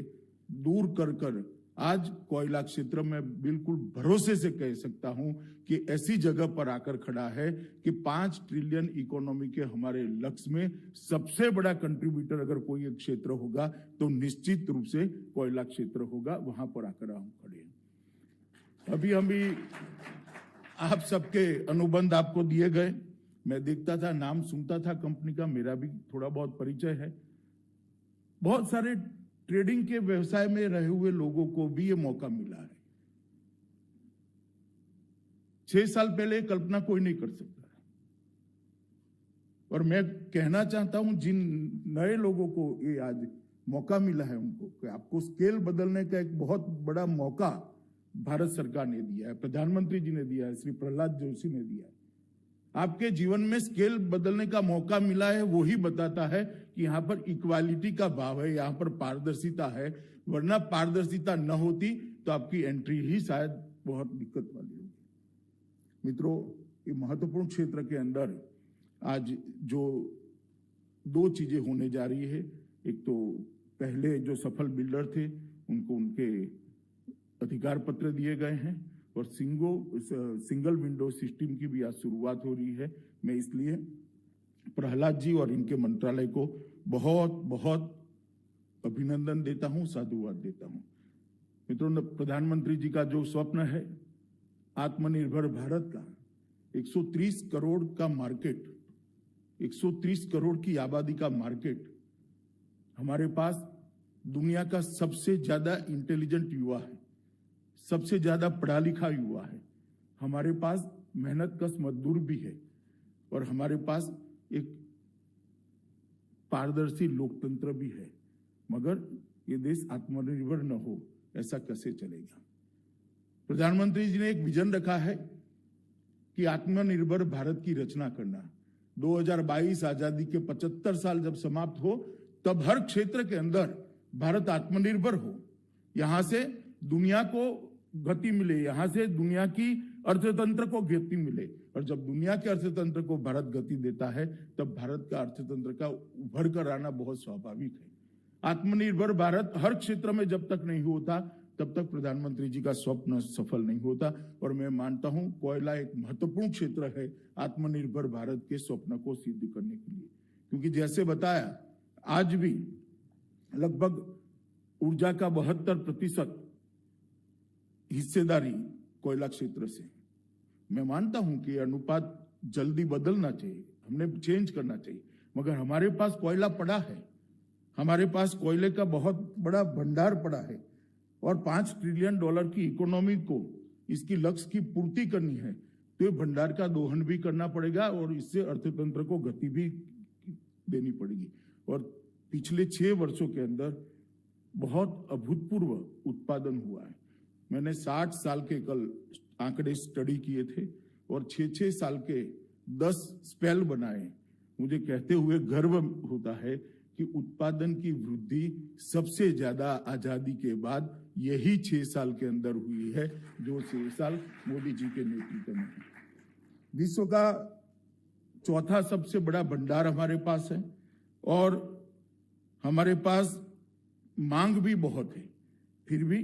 दूर कर आज कोयला क्षेत्र में बिल्कुल भरोसे से कह सकता हूं कि ऐसी जगह पर आकर खड़ा है कि 5 ट्रिलियन इकोनॉमी के हमारे लक्ष्य में सबसे बड़ा कंट्रीब्यूटर अगर कोई एक क्षेत्र होगा तो निश्चित रूप से कोयला क्षेत्र होगा। वहां पर आकर हम खड़े हैं। अभी आप सबके अनुबंध आपको दिए गए, मैं देखता था, नाम सुनता था कंपनी का, मेरा भी थोड़ा बहुत परिचय है। बहुत सारे ट्रेडिंग के व्यवसाय में रहे हुए लोगों को भी ये मौका मिला है। 6 साल पहले कल्पना कोई नहीं कर सकता, और मैं कहना चाहता हूं जिन नए लोगों को ये आज मौका मिला है उनको कि आपको स्केल बदलने का एक बहुत बड़ा मौका भारत सरकार ने दिया है, प्रधानमंत्री जी ने दिया है, श्री प्रहलाद जोशी ने दिया है। आपके जीवन में स्केल बदलने का मौका मिला है, वो ही बताता है कि यहाँ पर इक्वालिटी का भाव है, यहाँ पर पारदर्शिता है, वरना पारदर्शिता न होती तो आपकी एंट्री ही शायद बहुत दिक्कत वाली होगी। मित्रों, ये महत्वपूर्ण क्षेत्र के अंदर आज जो 2 चीजें होने जा रही है, एक तो पहले जो सफल बिल्डर थे उनको उनके अधिकार पत्र दिए गए हैं, और सिंगल विंडो सिस्टम की भी आज शुरुआत हो रही है। मैं इसलिए प्रहलाद जी और इनके मंत्रालय को बहुत बहुत अभिनंदन देता हूं, साधुवाद देता हूं। मित्रों, प्रधानमंत्री जी का जो स्वप्न है आत्मनिर्भर भारत का, 130 करोड़ का मार्केट, 130 करोड़ की आबादी का मार्केट, हमारे पास दुनिया का सबसे ज्यादा इंटेलिजेंट युवा है, सबसे ज्यादा पढ़ा लिखा युवा है, हमारे पास मेहनत कश मजदूर भी है, और हमारे पास एक पारदर्शी लोकतंत्र भी है। मगर ये देश आत्मनिर्भर न हो ऐसा कैसे चलेगा? प्रधानमंत्री जी ने एक विजन रखा है कि आत्मनिर्भर भारत की रचना करना। 2022 आजादी के 75 साल जब समाप्त हो तब हर क्षेत्र के अंदर भारत आत्मनिर्भर हो, यहां से दुनिया को गति मिले, यहां से दुनिया की अर्थतंत्र को गति मिले, और जब दुनिया के अर्थतंत्र को भारत गति देता है तब भारत का अर्थतंत्र का उभर कर आना बहुत स्वाभाविक है। आत्मनिर्भर भारत हर क्षेत्र में जब तक नहीं होता तब तक प्रधानमंत्री जी का स्वप्न सफल नहीं होता, और मैं मानता हूं कोयला एक महत्वपूर्ण क्षेत्र है आत्मनिर्भर भारत के स्वप्न को सिद्ध करने के लिए, क्योंकि जैसे बताया आज भी लगभग ऊर्जा का 72% हिस्सेदारी कोयला क्षेत्र से। मैं मानता हूं कि अनुपात जल्दी बदलना चाहिए, हमने चेंज करना चाहिए, मगर हमारे पास कोयला पड़ा है, हमारे पास कोयले का बहुत बड़ा भंडार पड़ा है, और $5 ट्रिलियन की इकोनॉमी को इसकी लक्ष्य की पूर्ति करनी है तो ये भंडार का दोहन भी करना पड़ेगा, और इससे अर्थतंत्र को गति भी देनी पड़ेगी। और पिछले 6 वर्षों के अंदर बहुत अभूतपूर्व उत्पादन हुआ है। मैंने 60 साल के कल आंकड़े स्टडी किए थे और 6-6 साल के 10 स्पेल बनाए। मुझे कहते हुए गर्व होता है कि उत्पादन की वृद्धि सबसे ज्यादा आजादी के बाद यही 6 साल के अंदर हुई है, जो 6 साल मोदी जी के नेतृत्व में है। विश्व का चौथा सबसे बड़ा भंडार हमारे पास है और हमारे पास मांग भी बहुत है, फिर भी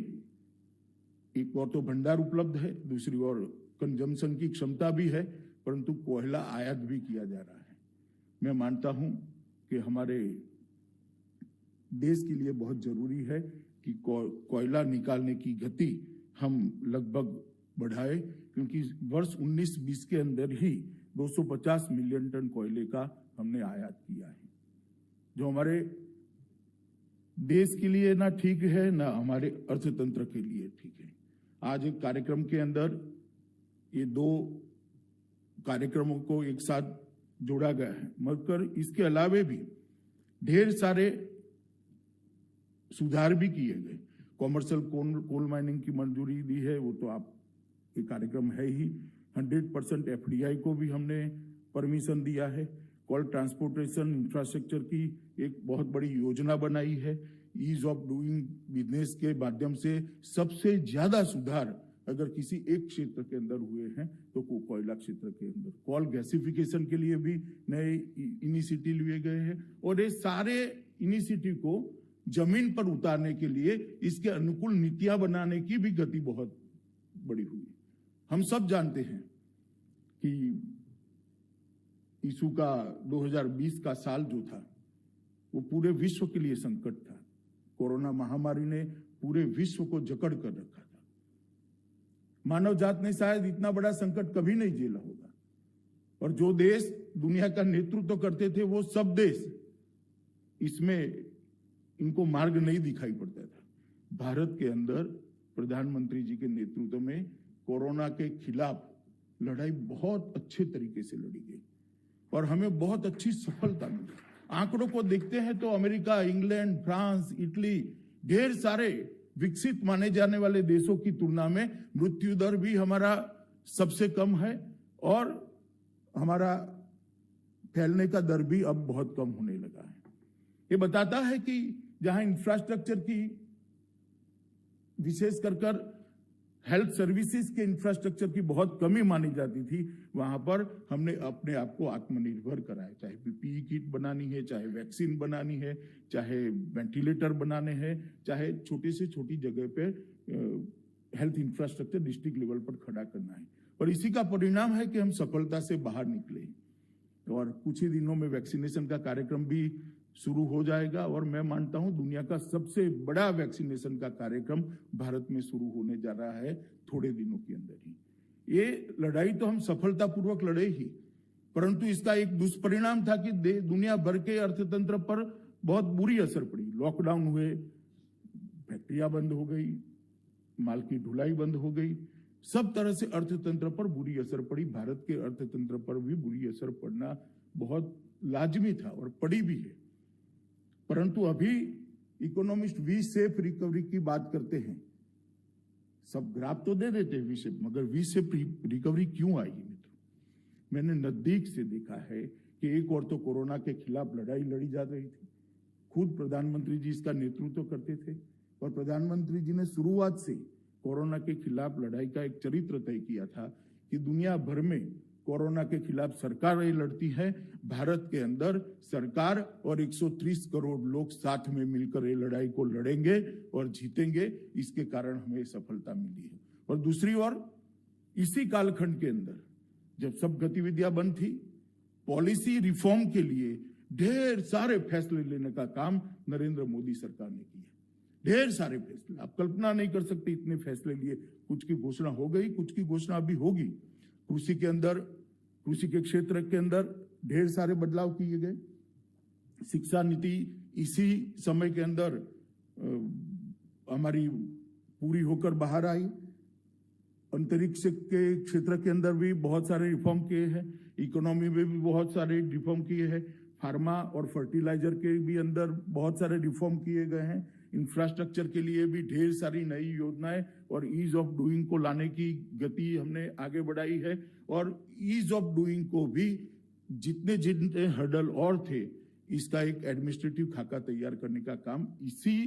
एक और तो भंडार उपलब्ध है, दूसरी ओर कंजम्पशन की क्षमता भी है, परंतु कोयला आयात भी किया जा रहा है। मैं मानता हूं कि हमारे देश के लिए बहुत जरूरी है कि कोयला निकालने की गति हम लगभग बढ़ाए, क्योंकि वर्ष 19-20 के अंदर ही 250 मिलियन टन कोयले का हमने आयात किया है, जो हमारे देश के लिए ना ठीक है ना हमारे अर्थतंत्र के लिए ठीक है। आज एक कार्यक्रम के अंदर ये 2 कार्यक्रमों को एक साथ जोड़ा गया है, मगर इसके अलावे भी ढेर सारे सुधार भी किए गए। कॉमर्शियल कोल माइनिंग की मंजूरी दी है, वो तो आप ये कार्यक्रम है ही। 100% FDI को भी हमने परमिशन दिया है। कोल ट्रांसपोर्टेशन इंफ्रास्ट्रक्चर की एक बहुत बड़ी योजना बनाई है। ईज ऑफ डूइंग बिजनेस के माध्यम से सबसे ज्यादा सुधार अगर किसी एक क्षेत्र के अंदर हुए हैं तो कोयला क्षेत्र के अंदर। कोल गैसिफिकेशन के लिए भी नए इनिशिएटिव लिए गए हैं और ये सारे इनिशिएटिव को जमीन पर उतारने के लिए इसके अनुकूल नीतियां बनाने की भी गति बहुत बड़ी हुई। हम सब जानते हैं कि यीशु का 2020 का साल जो था वो पूरे विश्व के लिए संकट था। कोरोना महामारी ने पूरे विश्व को जकड़ कर रखा था। मानव जात ने शायद इतना बड़ा संकट कभी नहीं झेला होगा, और जो देश दुनिया का नेतृत्व करते थे वो सब देश इसमें इनको मार्ग नहीं दिखाई पड़ता था। भारत के अंदर प्रधानमंत्री जी के नेतृत्व में कोरोना के खिलाफ लड़ाई बहुत अच्छे तरीके से लड़ी गई और हमें बहुत अच्छी सफलता मिली। आंकड़ों को देखते हैं तो अमेरिका, इंग्लैंड, फ्रांस, इटली, ढेर सारे विकसित माने जाने वाले देशों की तुलना में मृत्यु दर भी हमारा सबसे कम है और हमारा फैलने का दर भी अब बहुत कम होने लगा है। ये बताता है कि जहां इंफ्रास्ट्रक्चर की विशेष कर हेल्थ सर्विसेज के इंफ्रास्ट्रक्चर की बहुत कमी मानी जाती थी, वहां पर हमने अपने आप को आत्मनिर्भर कराया। चाहे PPE किट बनानी है, चाहे वैक्सीन बनानी है, चाहे वेंटिलेटर बनाने हैं, चाहे छोटी से छोटी जगह पे हेल्थ इंफ्रास्ट्रक्चर डिस्ट्रिक्ट लेवल पर खड़ा करना है। और इसी का परिणाम है कि हम सफलता से बाहर निकले और कुछ ही दिनों में वैक्सीनेशन का कार्यक्रम भी शुरू हो जाएगा और मैं मानता हूं दुनिया का सबसे बड़ा वैक्सीनेशन का कार्यक्रम भारत में शुरू होने जा रहा है थोड़े दिनों के अंदर ही। ये लड़ाई तो हम सफलतापूर्वक लड़े ही, परंतु इसका एक दुष्परिणाम था कि दुनिया भर के अर्थतंत्र पर बहुत बुरी असर पड़ी। लॉकडाउन हुए, फैक्ट्रियां बंद हो गई, माल की ढुलाई बंद हो गई, सब तरह से अर्थतंत्र पर बुरी असर पड़ी। भारत के अर्थतंत्र पर भी बुरी असर पड़ना बहुत लाजमी था और पड़ी भी है। परंतु अभी इकोनॉमिस्ट वी शेप रिकवरी की बात करते हैं, सब ग्राफ तो दे देते हैं वी शेप, मगर वी शेप रिकवरी क्यों आई मित्रों? मैंने नजदीक से देखा है कि एक और तो कोरोना के खिलाफ लड़ाई लड़ी जा रही थी, खुद प्रधानमंत्री जी इसका नेतृत्व करते थे और प्रधानमंत्री जी ने शुरुआत से कोरोना के खिलाफ लड़ाई का एक चरित्र तय किया था कि दुनिया भर में कोरोना के खिलाफ सरकारें लड़ती है, भारत के अंदर सरकार और 130 करोड़ लोग साथ में मिलकर ये लड़ाई को लड़ेंगे और जीतेंगे। इसके कारण हमें सफलता मिली है। और दूसरी ओर इसी कालखंड के अंदर जब सब गतिविधियां बंद थी, पॉलिसी रिफॉर्म के लिए ढेर सारे फैसले लेने का काम नरेंद्र मोदी सरकार ने किया। ढेर सारे फैसले, आप कल्पना नहीं कर सकते इतने फैसले लिए। कुछ की घोषणा हो गई, कुछ की घोषणा अभी होगी। कृषि के अंदर, कृषि के क्षेत्र के अंदर ढेर सारे बदलाव किए गए। शिक्षा नीति इसी समय के अंदर हमारी पूरी होकर बाहर आई। अंतरिक्ष के क्षेत्र के अंदर भी बहुत सारे रिफॉर्म किए हैं। इकोनॉमी में भी बहुत सारे रिफॉर्म किए हैं। फार्मा और फर्टिलाइजर के भी अंदर बहुत सारे रिफॉर्म किए गए हैं। इंफ्रास्ट्रक्चर के लिए भी ढेर सारी नई योजनाएं और ईज ऑफ डूइंग को लाने की गति हमने आगे बढ़ाई है। और ईज ऑफ डूइंग को भी जितने जितने हर्डल और थे, इसका एक एडमिनिस्ट्रेटिव खाका तैयार करने का काम इसी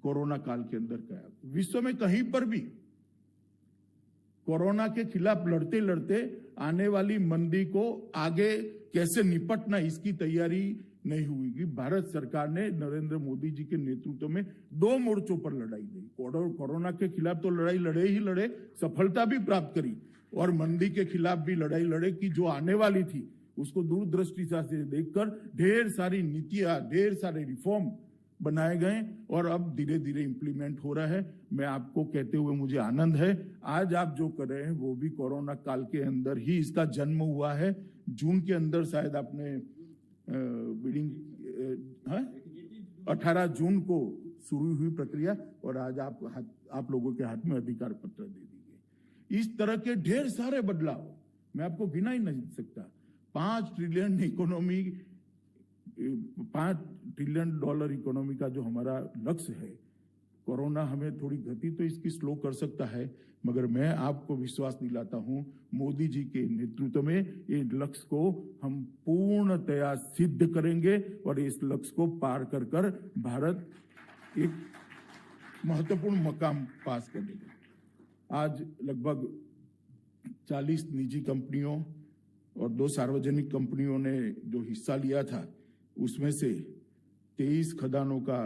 कोरोना काल के अंदर किया। विश्व में कहीं पर भी कोरोना के खिलाफ लड़ते लड़ते आने वाली मंदी को आगे कैसे निपटना, इसकी तैयारी नहीं हुई कि भारत सरकार ने नरेंद्र मोदी जी के नेतृत्व में 2 मोर्चों पर लड़ाई लड़ी। कोरोना के खिलाफ तो लड़ाई लड़े ही लड़े, सफलता भी प्राप्त करी, और मंदी के खिलाफ भी लड़ाई लड़े कि जो आने वाली थी उसको दूरदृष्टि से देखकर ढेर सारी नीतियां, ढेर सारे रिफॉर्म बनाए गए और अब धीरे धीरे इंप्लीमेंट हो रहा है। मैं आपको कहते हुए मुझे आनंद है, आज आप जो कर रहे हैं वो भी कोरोना काल के अंदर ही इसका जन्म हुआ है। जून के अंदर शायद आपने बिडिंग 18 जून को शुरू हुई प्रक्रिया, और आज आप लोगों के हाथ में अधिकार पत्र दे दी गई। इस तरह के ढेर सारे बदलाव मैं आपको गिना ही नहीं सकता। 5 ट्रिलियन इकोनॉमी, $5 ट्रिलियन इकोनॉमी का जो हमारा लक्ष्य है, कोरोना हमें थोड़ी गति तो इसकी स्लो कर सकता है, मगर मैं आपको विश्वास दिलाता हूं मोदी जी के नेतृत्व में ये लक्ष्य को हम पूर्णतया सिद्ध करेंगे और इस लक्ष्य को पार कर कर भारत एक महत्वपूर्ण मकाम पास करेगा। आज लगभग 40 निजी कंपनियों और 2 सार्वजनिक कंपनियों ने जो हिस्सा लिया था, उसमें से 23 खदानों का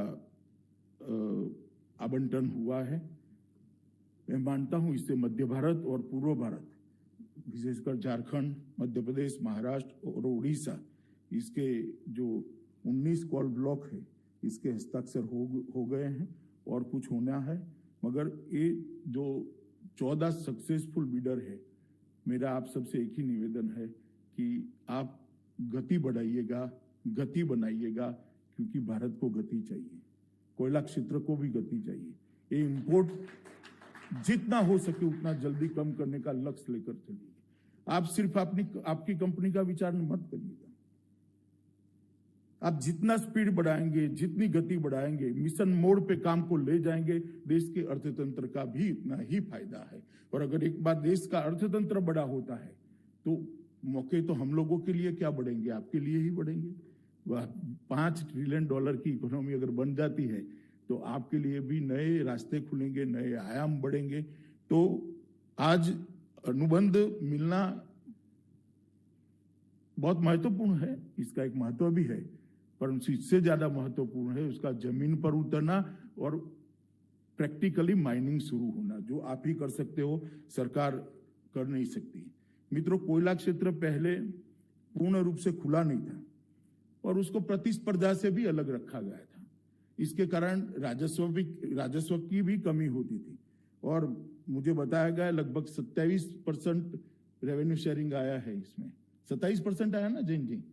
आवंटन हुआ है। मैं मानता हूं इससे मध्य भारत और पूर्व भारत, विशेषकर झारखंड, मध्य प्रदेश, महाराष्ट्र और उड़ीसा, इसके जो 19 कोल ब्लॉक है, इसके हस्ताक्षर हो गए हैं और कुछ होना है। मगर ये जो 14 सक्सेसफुल बिडर है, मेरा आप सबसे एक ही निवेदन है कि आप गति बढ़ाइएगा, गति बनाइएगा, क्योंकि भारत को गति चाहिए, कोयला क्षेत्र को भी गति चाहिए। ये इंपोर्ट जितना हो सके उतना जल्दी कम करने का लक्ष्य लेकर चलिए। आप सिर्फ आपकी कंपनी का विचार मत करिएगा। आप जितना स्पीड बढ़ाएंगे, जितनी गति बढ़ाएंगे, मिशन मोड पे काम को ले जाएंगे, देश के अर्थतंत्र का भी उतना ही फायदा है। और अगर एक बार देश का अर्थतंत्र बड़ा होता है तो मौके तो हम लोगों के लिए क्या बढ़ेंगे, आपके लिए ही बढ़ेंगे। वह $5 ट्रिलियन की इकोनॉमी अगर बन जाती है तो आपके लिए भी नए रास्ते खुलेंगे, नए आयाम बढ़ेंगे। तो आज अनुबंध मिलना बहुत महत्वपूर्ण है, इसका एक महत्व भी है, परंतु इससे ज्यादा महत्वपूर्ण है उसका जमीन पर उतरना और प्रैक्टिकली माइनिंग शुरू होना, जो आप ही कर सकते हो, सरकार कर नहीं सकती। मित्रों, कोयला क्षेत्र पहले पूर्ण रूप से खुला नहीं था और उसको प्रतिस्पर्धा से भी अलग रखा गया था। इसके कारण राजस्व की भी कमी होती थी और मुझे बताया गया लगभग 27% रेवेन्यू शेयरिंग आया है। इसमें 27% आया ना जैन जी,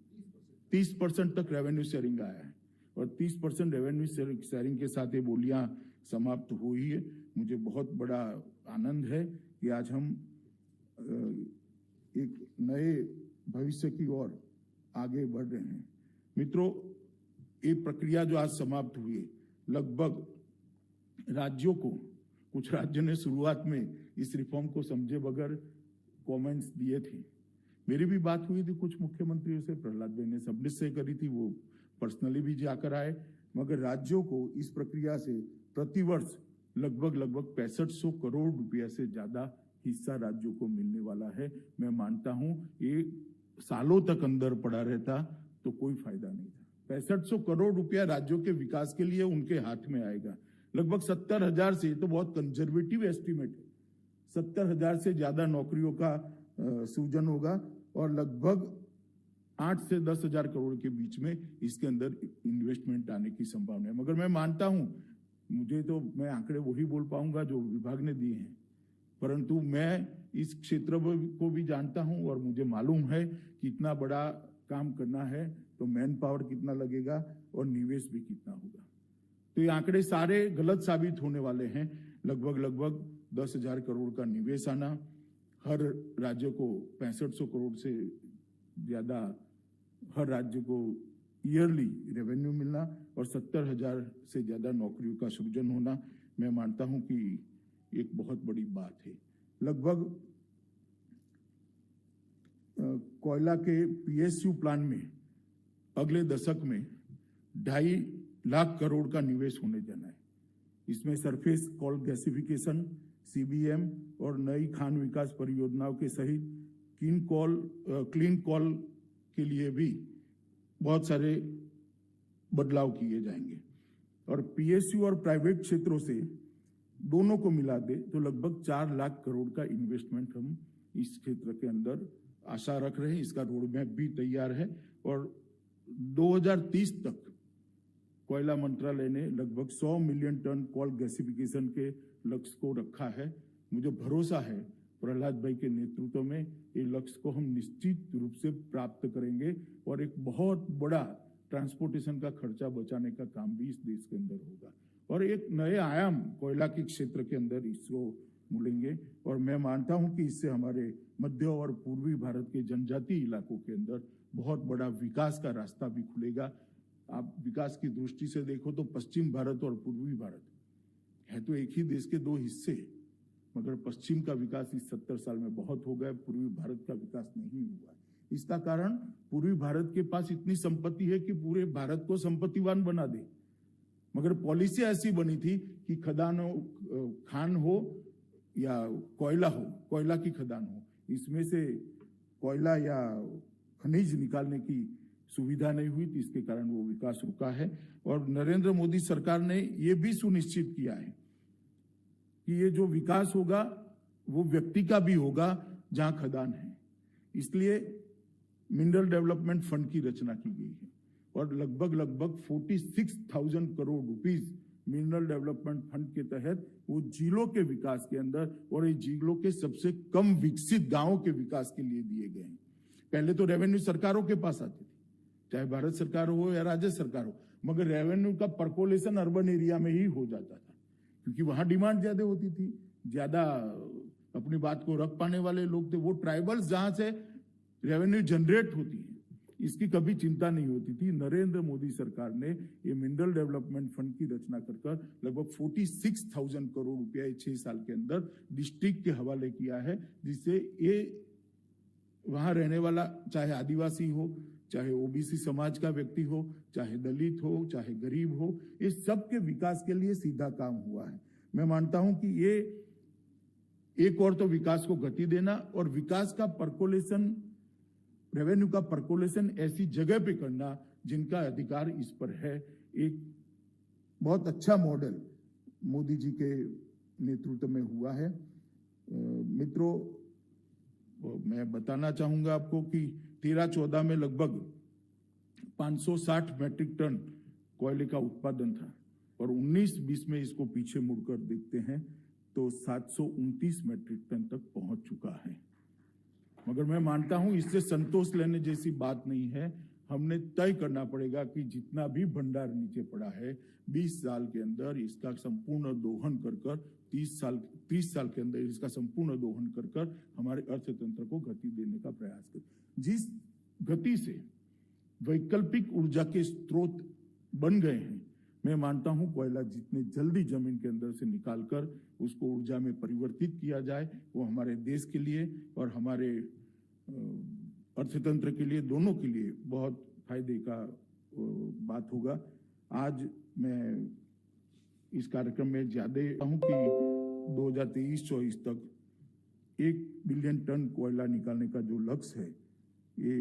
30% तक रेवेन्यू शेयरिंग आया है और 30% रेवेन्यू शेयरिंग के साथ ये बोलियां समाप्त हुई है। मुझे बहुत बड़ा आनंद है कि आज हम एक नए भविष्य की ओर आगे बढ़ रहे हैं। मित्रों, ये प्रक्रिया जो आज समाप्त हुई है, लगभग राज्यों को, कुछ राज्यों ने शुरुआत में इस रिफॉर्म को समझे बगैर कमेंट्स दिए थे। मेरी भी बात हुई थी कुछ मुख्यमंत्रियों से, प्रहलाद भाई ने सबने से करी थी, वो पर्सनली भी जाकर आए। मगर राज्यों को इस प्रक्रिया से प्रतिवर्ष लगभग 6500 करोड़ रुपया से ज्यादा हिस्सा राज्यों को मिलने वाला है। मैं मानता हूं ये सालों तक अंदर पड़ा रहता तो कोई फायदा नहीं था। 6500 करोड़ रुपया राज्यों के विकास के लिए उनके हाथ में आएगा। लगभग 70,000 से, तो बहुत कंजर्वेटिव एस्टिमेट है, 70,000 से ज्यादा नौकरियों का सृजन होगा और लगभग 8 से 10,000 करोड़ के बीच में इसके अंदर इन्वेस्टमेंट आने की संभावना है। मगर मैं मानता हूं, मैं आंकड़े वही बोल पाऊंगा जो विभाग ने दिए हैं, परंतु मैं इस क्षेत्र को भी जानता हूं और मुझे मालूम है कि इतना बड़ा काम करना है तो मैन पावर कितना लगेगा और निवेश भी कितना होगा। तो ये आंकड़े सारे गलत साबित होने वाले हैं। लगभग 10,000 करोड़ का निवेश आना, हर राज्य को 6500 करोड़ से ज्यादा, हर राज्य को ईयरली रेवेन्यू मिलना और 70,000 से ज़्यादा नौकरियों का सृजन होना, मैं मानता हूं कि एक बहुत बड़ी बात है। लगभग कोयला के PSU प्लान में अगले दशक में 2.5 लाख करोड़ का निवेश होने जाना है। इसमें सरफेस कोल गैसिफिकेशन, CBM और नई खान विकास परियोजनाओं के सहित क्लीन कोल के लिए भी बहुत सारे बदलाव किए जाएंगे। और PSU और प्राइवेट क्षेत्रों से दोनों को मिला दे तो लगभग 4 लाख करोड़ का इन्वेस्टमेंट हम इस क्षेत्र के अंदर आशा रख रहे हैं। इसका रोड मैप भी तैयार है और 2030 तक कोयला मंत्रालय ने लगभग 100 मिलियन टन कोल गैसिफिकेशन के लक्ष्य को रखा है। मुझे भरोसा है प्रहलाद भाई के नेतृत्व में ये लक्ष्य को हम निश्चित रूप से प्राप्त करेंगे और एक बहुत बड़ा ट्रांसपोर्टेशन का खर्चा बचाने का काम भी इस देश के अंदर होगा और एक नए आयाम कोयला के क्षेत्र के अंदर इसको मिलेंगे। और मैं मानता हूं कि इससे हमारे मध्य और पूर्वी भारत के जनजातीय इलाकों के अंदर बहुत बड़ा विकास का रास्ता भी खुलेगा। आप विकास की दृष्टि से देखो तो पश्चिम भारत और पूर्वी भारत है तो एक ही देश के 2 हिस्से, मगर पश्चिम का विकास इस 70 साल में बहुत हो गया, पूर्वी भारत का विकास नहीं हुआ। इसका कारण पूर्वी भारत के पास इतनी संपत्ति है कि पूरे भारत को संपत्तिवान बना दे, मगर पॉलिसी ऐसी बनी थी कि खान हो या कोयला हो, कोयला की खदान हो, इसमें से कोयला या खनिज निकालने की सुविधा नहीं हुई, तो इसके कारण वो विकास रुका है। और नरेंद्र मोदी सरकार ने ये भी सुनिश्चित किया है कि ये जो विकास होगा वो व्यक्ति का भी होगा जहां खदान है। इसलिए मिनरल डेवलपमेंट फंड की रचना की गई है और लगभग 46,000 crore rupees mineral development fund के तहत वो जिलों के विकास के अंदर और ये जिलों के सबसे कम विकसित गांवों के विकास के लिए दिए गए हैं। पहले तो रेवेन्यू सरकारों के पास आती थी, चाहे भारत सरकार हो या राज्य सरकार हो, मगर रेवेन्यू का पर्कोलेशन अर्बन एरिया में ही हो जाता था क्योंकि वहां डिमांड ज्यादा होती थी, ज्यादा अपनी बात को रख पाने वाले लोग थे। वो ट्राइबल्स जहां से रेवेन्यू जनरेट होती है इसकी कभी चिंता नहीं होती थी। नरेंद्र मोदी सरकार ने ये मिनरल डेवलपमेंट फंड की रचना कर लगभग 46,000 करोड़ रुपया 6 साल के अंदर डिस्ट्रिक्ट के हवाले किया है, जिससे ये वहां रहने वाला चाहे आदिवासी हो, चाहे OBC समाज का व्यक्ति हो, चाहे दलित हो, चाहे गरीब हो, इस सब के विकास के लिए सीधा काम हुआ है। मैं मानता हूं कि ये एक और तो विकास को गति देना और विकास का पर्कोलेशन, रेवेन्यू का पर्कोलेशन ऐसी जगह पे करना जिनका अधिकार इस पर है, एक बहुत अच्छा मॉडल मोदी जी के नेतृत्व में हुआ है। मित्रों, मैं बताना चाहूंगा आपको कि 13-14 में लगभग 560 मैट्रिक टन कोयले का उत्पादन था और 19-20 में इसको पीछे मुड़कर देखते हैं तो 729 मैट्रिक टन तक पहुंच चुका है। मगर मैं मानता हूं इससे संतोष लेने जैसी बात नहीं है। हमने तय करना पड़ेगा कि जितना भी भंडार नीचे पड़ा है 20 साल के अंदर इसका संपूर्ण दोहन कर 30 साल के अंदर इसका संपूर्ण दोहन कर हमारे अर्थतंत्र को गति देने का प्रयास करें। जिस गति से वैकल्पिक ऊर्जा के स्रोत बन गए हैं, मैं मानता हूं कोयला जितने जल्दी जमीन के अंदर से निकालकर उसको ऊर्जा में परिवर्तित किया जाए वो हमारे देश के लिए और हमारे अर्थतंत्र के लिए, दोनों के लिए बहुत फायदे का बात होगा। आज मैं इस कार्यक्रम में ज्यादा हूं कि 2023-24 तक 1 बिलियन टन कोयला निकालने का जो लक्ष्य है ये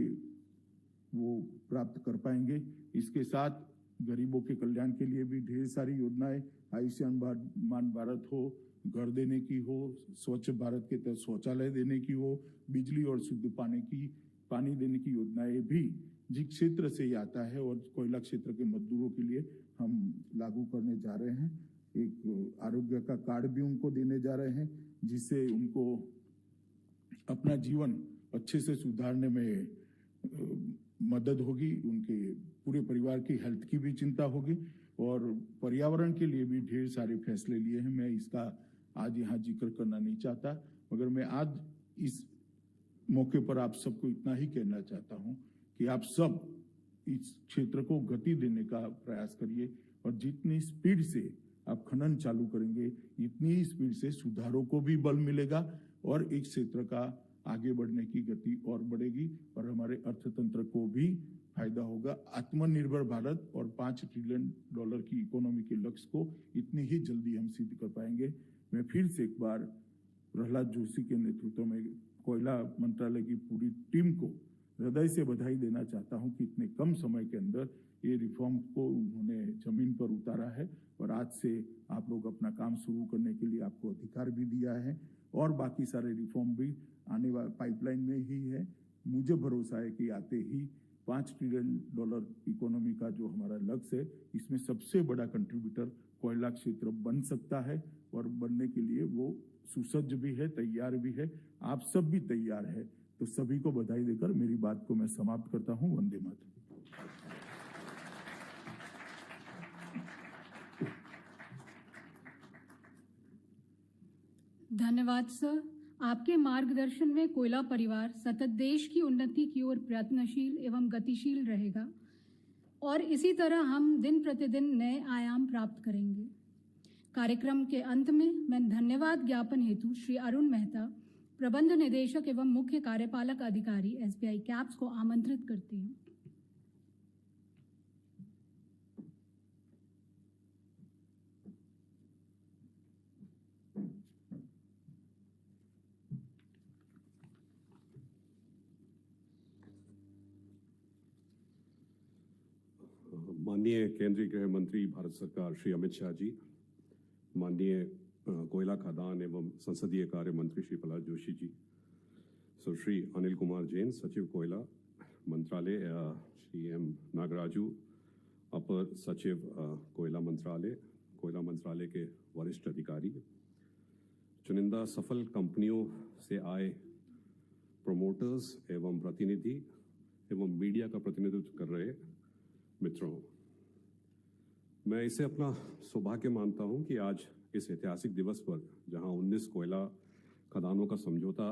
वो प्राप्त कर पाएंगे। इसके साथ गरीबों के कल्याण के लिए भी ढेर सारी योजनाएं, आयुष्मान भारत हो, घर देने की हो, स्वच्छ भारत के तहत शौचालय देने की हो, बिजली और शुद्ध पानी देने की योजनाएं भी जिस क्षेत्र से ही आता है और कोयला क्षेत्र के मजदूरों के लिए हम लागू करने जा रहे हैं। एक आरोग्य का कार्ड भी उनको देने जा रहे हैं जिससे उनको अपना जीवन अच्छे से सुधारने में मदद होगी, उनके पूरे परिवार की हेल्थ की भी चिंता होगी और पर्यावरण के लिए भी ढेर सारे फैसले लिए हैं। मैं इसका आज यहाँ जिक्र करना नहीं चाहता, मगर मैं आज इस मौके पर आप सबको इतना ही कहना चाहता हूं कि आप सब इस क्षेत्र को गति देने का प्रयास करिए और जितनी स्पीड से आप खनन चालू करेंगे इतनी ही स्पीड से सुधारों को भी बल मिलेगा और इस क्षेत्र का आगे बढ़ने की गति और बढ़ेगी और हमारे अर्थतंत्र को भी फायदा होगा। आत्मनिर्भर भारत और $5 ट्रिलियन की इकोनॉमी के लक्ष्य को इतनी ही जल्दी हम सिद्ध कर पाएंगे। मैं फिर से एक बार प्रहलाद जोशी के नेतृत्व में कोयला मंत्रालय की पूरी टीम को हृदय से बधाई देना चाहता हूं कि इतने कम समय के अंदर ये रिफॉर्म को उन्होंने जमीन पर उतारा है और आज से आप लोग अपना काम शुरू करने के लिए आपको अधिकार भी दिया है और बाकी सारे रिफॉर्म भी आने वाले पाइपलाइन में ही है। मुझे भरोसा है कि आते ही $5 ट्रिलियन इकोनॉमी का जो हमारा लक्ष्य है इसमें सबसे बड़ा कंट्रीब्यूटर कोयला क्षेत्र बन सकता है और बनने के लिए वो सुसज्ज भी है, तैयार भी है, आप सब भी तैयार है। तो सभी को बधाई देकर मेरी बात को मैं समाप्त करता हूं। वंदे मातरम। धन्यवाद सर। आपके मार्गदर्शन में कोयला परिवार सतत देश की उन्नति की ओर प्रयत्नशील एवं गतिशील रहेगा और इसी तरह हम दिन प्रतिदिन नए आयाम प्राप्त करेंगे। कार्यक्रम के अंत में मैं धन्यवाद ज्ञापन हेतु श्री अरुण मेहता, प्रबंध निदेशक एवं मुख्य कार्यपालक अधिकारी SBI कैप्स को आमंत्रित करती हूँ। माननीय केंद्रीय गृह मंत्री भारत सरकार श्री अमित शाह जी, माननीय कोयला खदान एवं संसदीय कार्य मंत्री श्री प्रहलाद जोशी जी, श्री अनिल कुमार जैन, सचिव कोयला मंत्रालय श्री M नागराजू, अपर सचिव कोयला मंत्रालय के वरिष्ठ अधिकारी, चुनिंदा सफल कंपनियों से आए प्रोमोटर्स एवं प्रतिनिधि एवं मीडिया का प्रतिनिधित्व कर रहे मित्रों, मैं इसे अपना सौभाग्य मानता हूं कि आज इस ऐतिहासिक दिवस पर जहां 19 कोयला खदानों का समझौता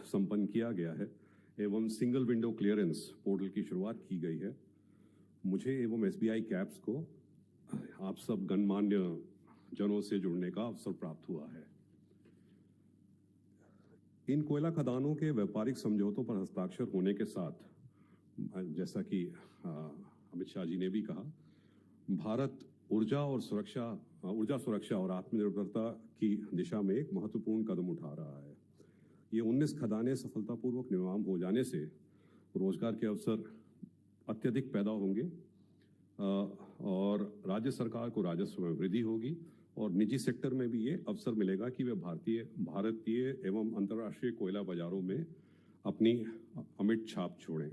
संपन्न किया गया है एवं सिंगल विंडो क्लियरेंस पोर्टल की शुरुआत की गई है, मुझे एवं SBI कैप्स को आप सब गणमान्य जनों से जुड़ने का अवसर प्राप्त हुआ है। इन कोयला खदानों के व्यापारिक समझौतों पर हस्ताक्षर होने के साथ, जैसा कि अमित शाह जी ने भी कहा, भारत ऊर्जा सुरक्षा और आत्मनिर्भरता की दिशा में एक महत्वपूर्ण कदम उठा रहा है। ये 19 खदानें सफलतापूर्वक निर्माण हो जाने से रोजगार के अवसर अत्यधिक पैदा होंगे और राज्य सरकार को राजस्व में वृद्धि होगी और निजी सेक्टर में भी ये अवसर मिलेगा कि वे भारतीय एवं अंतर्राष्ट्रीय कोयला बाजारों में अपनी अमिट छाप छोड़ें।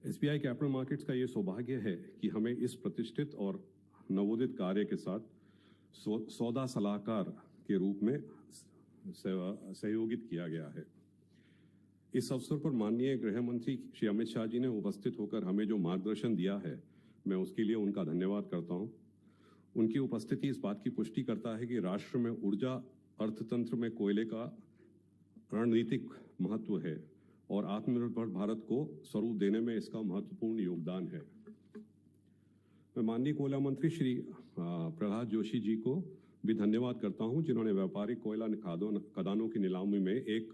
SBI कैपिटल मार्केट्स का ये सौभाग्य है कि हमें इस प्रतिष्ठित और नवोदित कार्य के साथ सौदा सलाहकार के रूप में सहयोगित किया गया है। इस अवसर पर माननीय गृह मंत्री श्री अमित शाह जी ने उपस्थित होकर हमें जो मार्गदर्शन दिया है, मैं उसके लिए उनका धन्यवाद करता हूं। उनकी उपस्थिति इस बात की पुष्टि करता है कि राष्ट्र में ऊर्जा अर्थतंत्र में कोयले का रणनीतिक महत्व है और आत्मनिर्भर भारत को स्वरूप देने में इसका महत्वपूर्ण योगदान है। मैं माननीय कोयला मंत्री श्री प्रहलाद जोशी जी को भी धन्यवाद करता हूं, जिन्होंने व्यापारिक कोयला खदानों की नीलामी में एक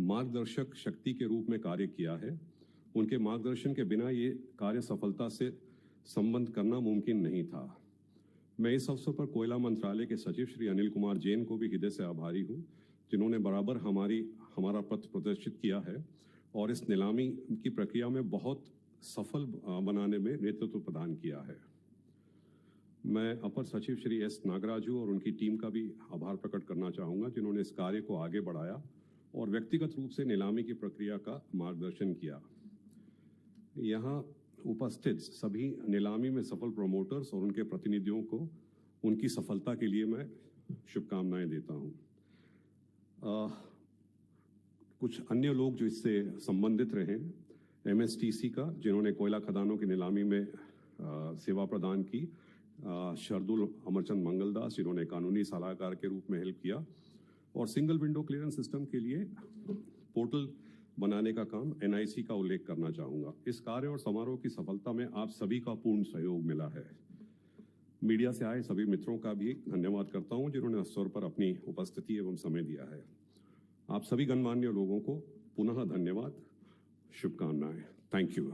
मार्गदर्शक शक्ति के रूप में कार्य किया है। उनके मार्गदर्शन के बिना ये कार्य सफलता से संबंध करना मुमकिन नहीं था। मैं इस अवसर पर कोयला मंत्रालय के सचिव श्री अनिल कुमार जैन को भी हृदय से आभारी हूं, जिन्होंने बराबर हमारा पथ प्रदर्शित किया है और इस नीलामी की प्रक्रिया में बहुत सफल बनाने में नेतृत्व प्रदान किया है। मैं अपर सचिव श्री S नागराजू और उनकी टीम का भी आभार प्रकट करना चाहूंगा, जिन्होंने इस कार्य को आगे बढ़ाया और व्यक्तिगत रूप से नीलामी की प्रक्रिया का मार्गदर्शन किया। यहाँ उपस्थित सभी नीलामी में सफल प्रमोटर्स और उनके प्रतिनिधियों को उनकी सफलता के लिए मैं शुभकामनाएं देता हूं। कुछ अन्य लोग जो इससे संबंधित रहे, MSTC का, जिन्होंने कोयला खदानों की नीलामी में सेवा प्रदान की, शरदुल अमरचंद मंगलदास, जिन्होंने कानूनी सलाहकार के रूप में हेल्प किया, और सिंगल विंडो क्लियरेंस सिस्टम के लिए पोर्टल बनाने का काम NIC का उल्लेख करना चाहूंगा। इस कार्य और समारोह की सफलता में आप सभी का पूर्ण सहयोग मिला है। मीडिया से आए सभी मित्रों का भी धन्यवाद करता हूं जिन्होंने इस अवसर पर अपनी उपस्थिति एवं समय दिया है। आप सभी गणमान्य लोगों को पुनः धन्यवाद, शुभकामनाएं। Thank you.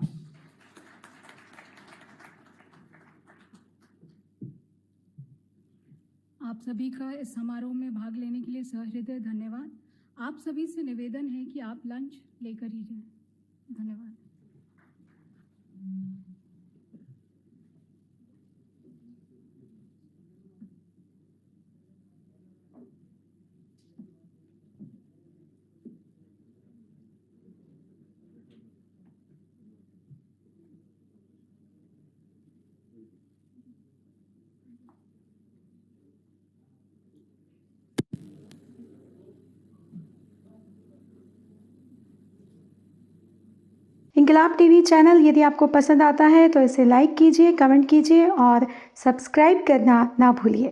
आप सभी का इस समारोह में भाग लेने के लिए सहृदय धन्यवाद। आप सभी से निवेदन है कि आप लंच लेकर ही जाएं। धन्यवाद। इंकलाब टीवी चैनल यदि आपको पसंद आता है तो इसे लाइक कीजिए, कमेंट कीजिए और सब्सक्राइब करना ना भूलिए।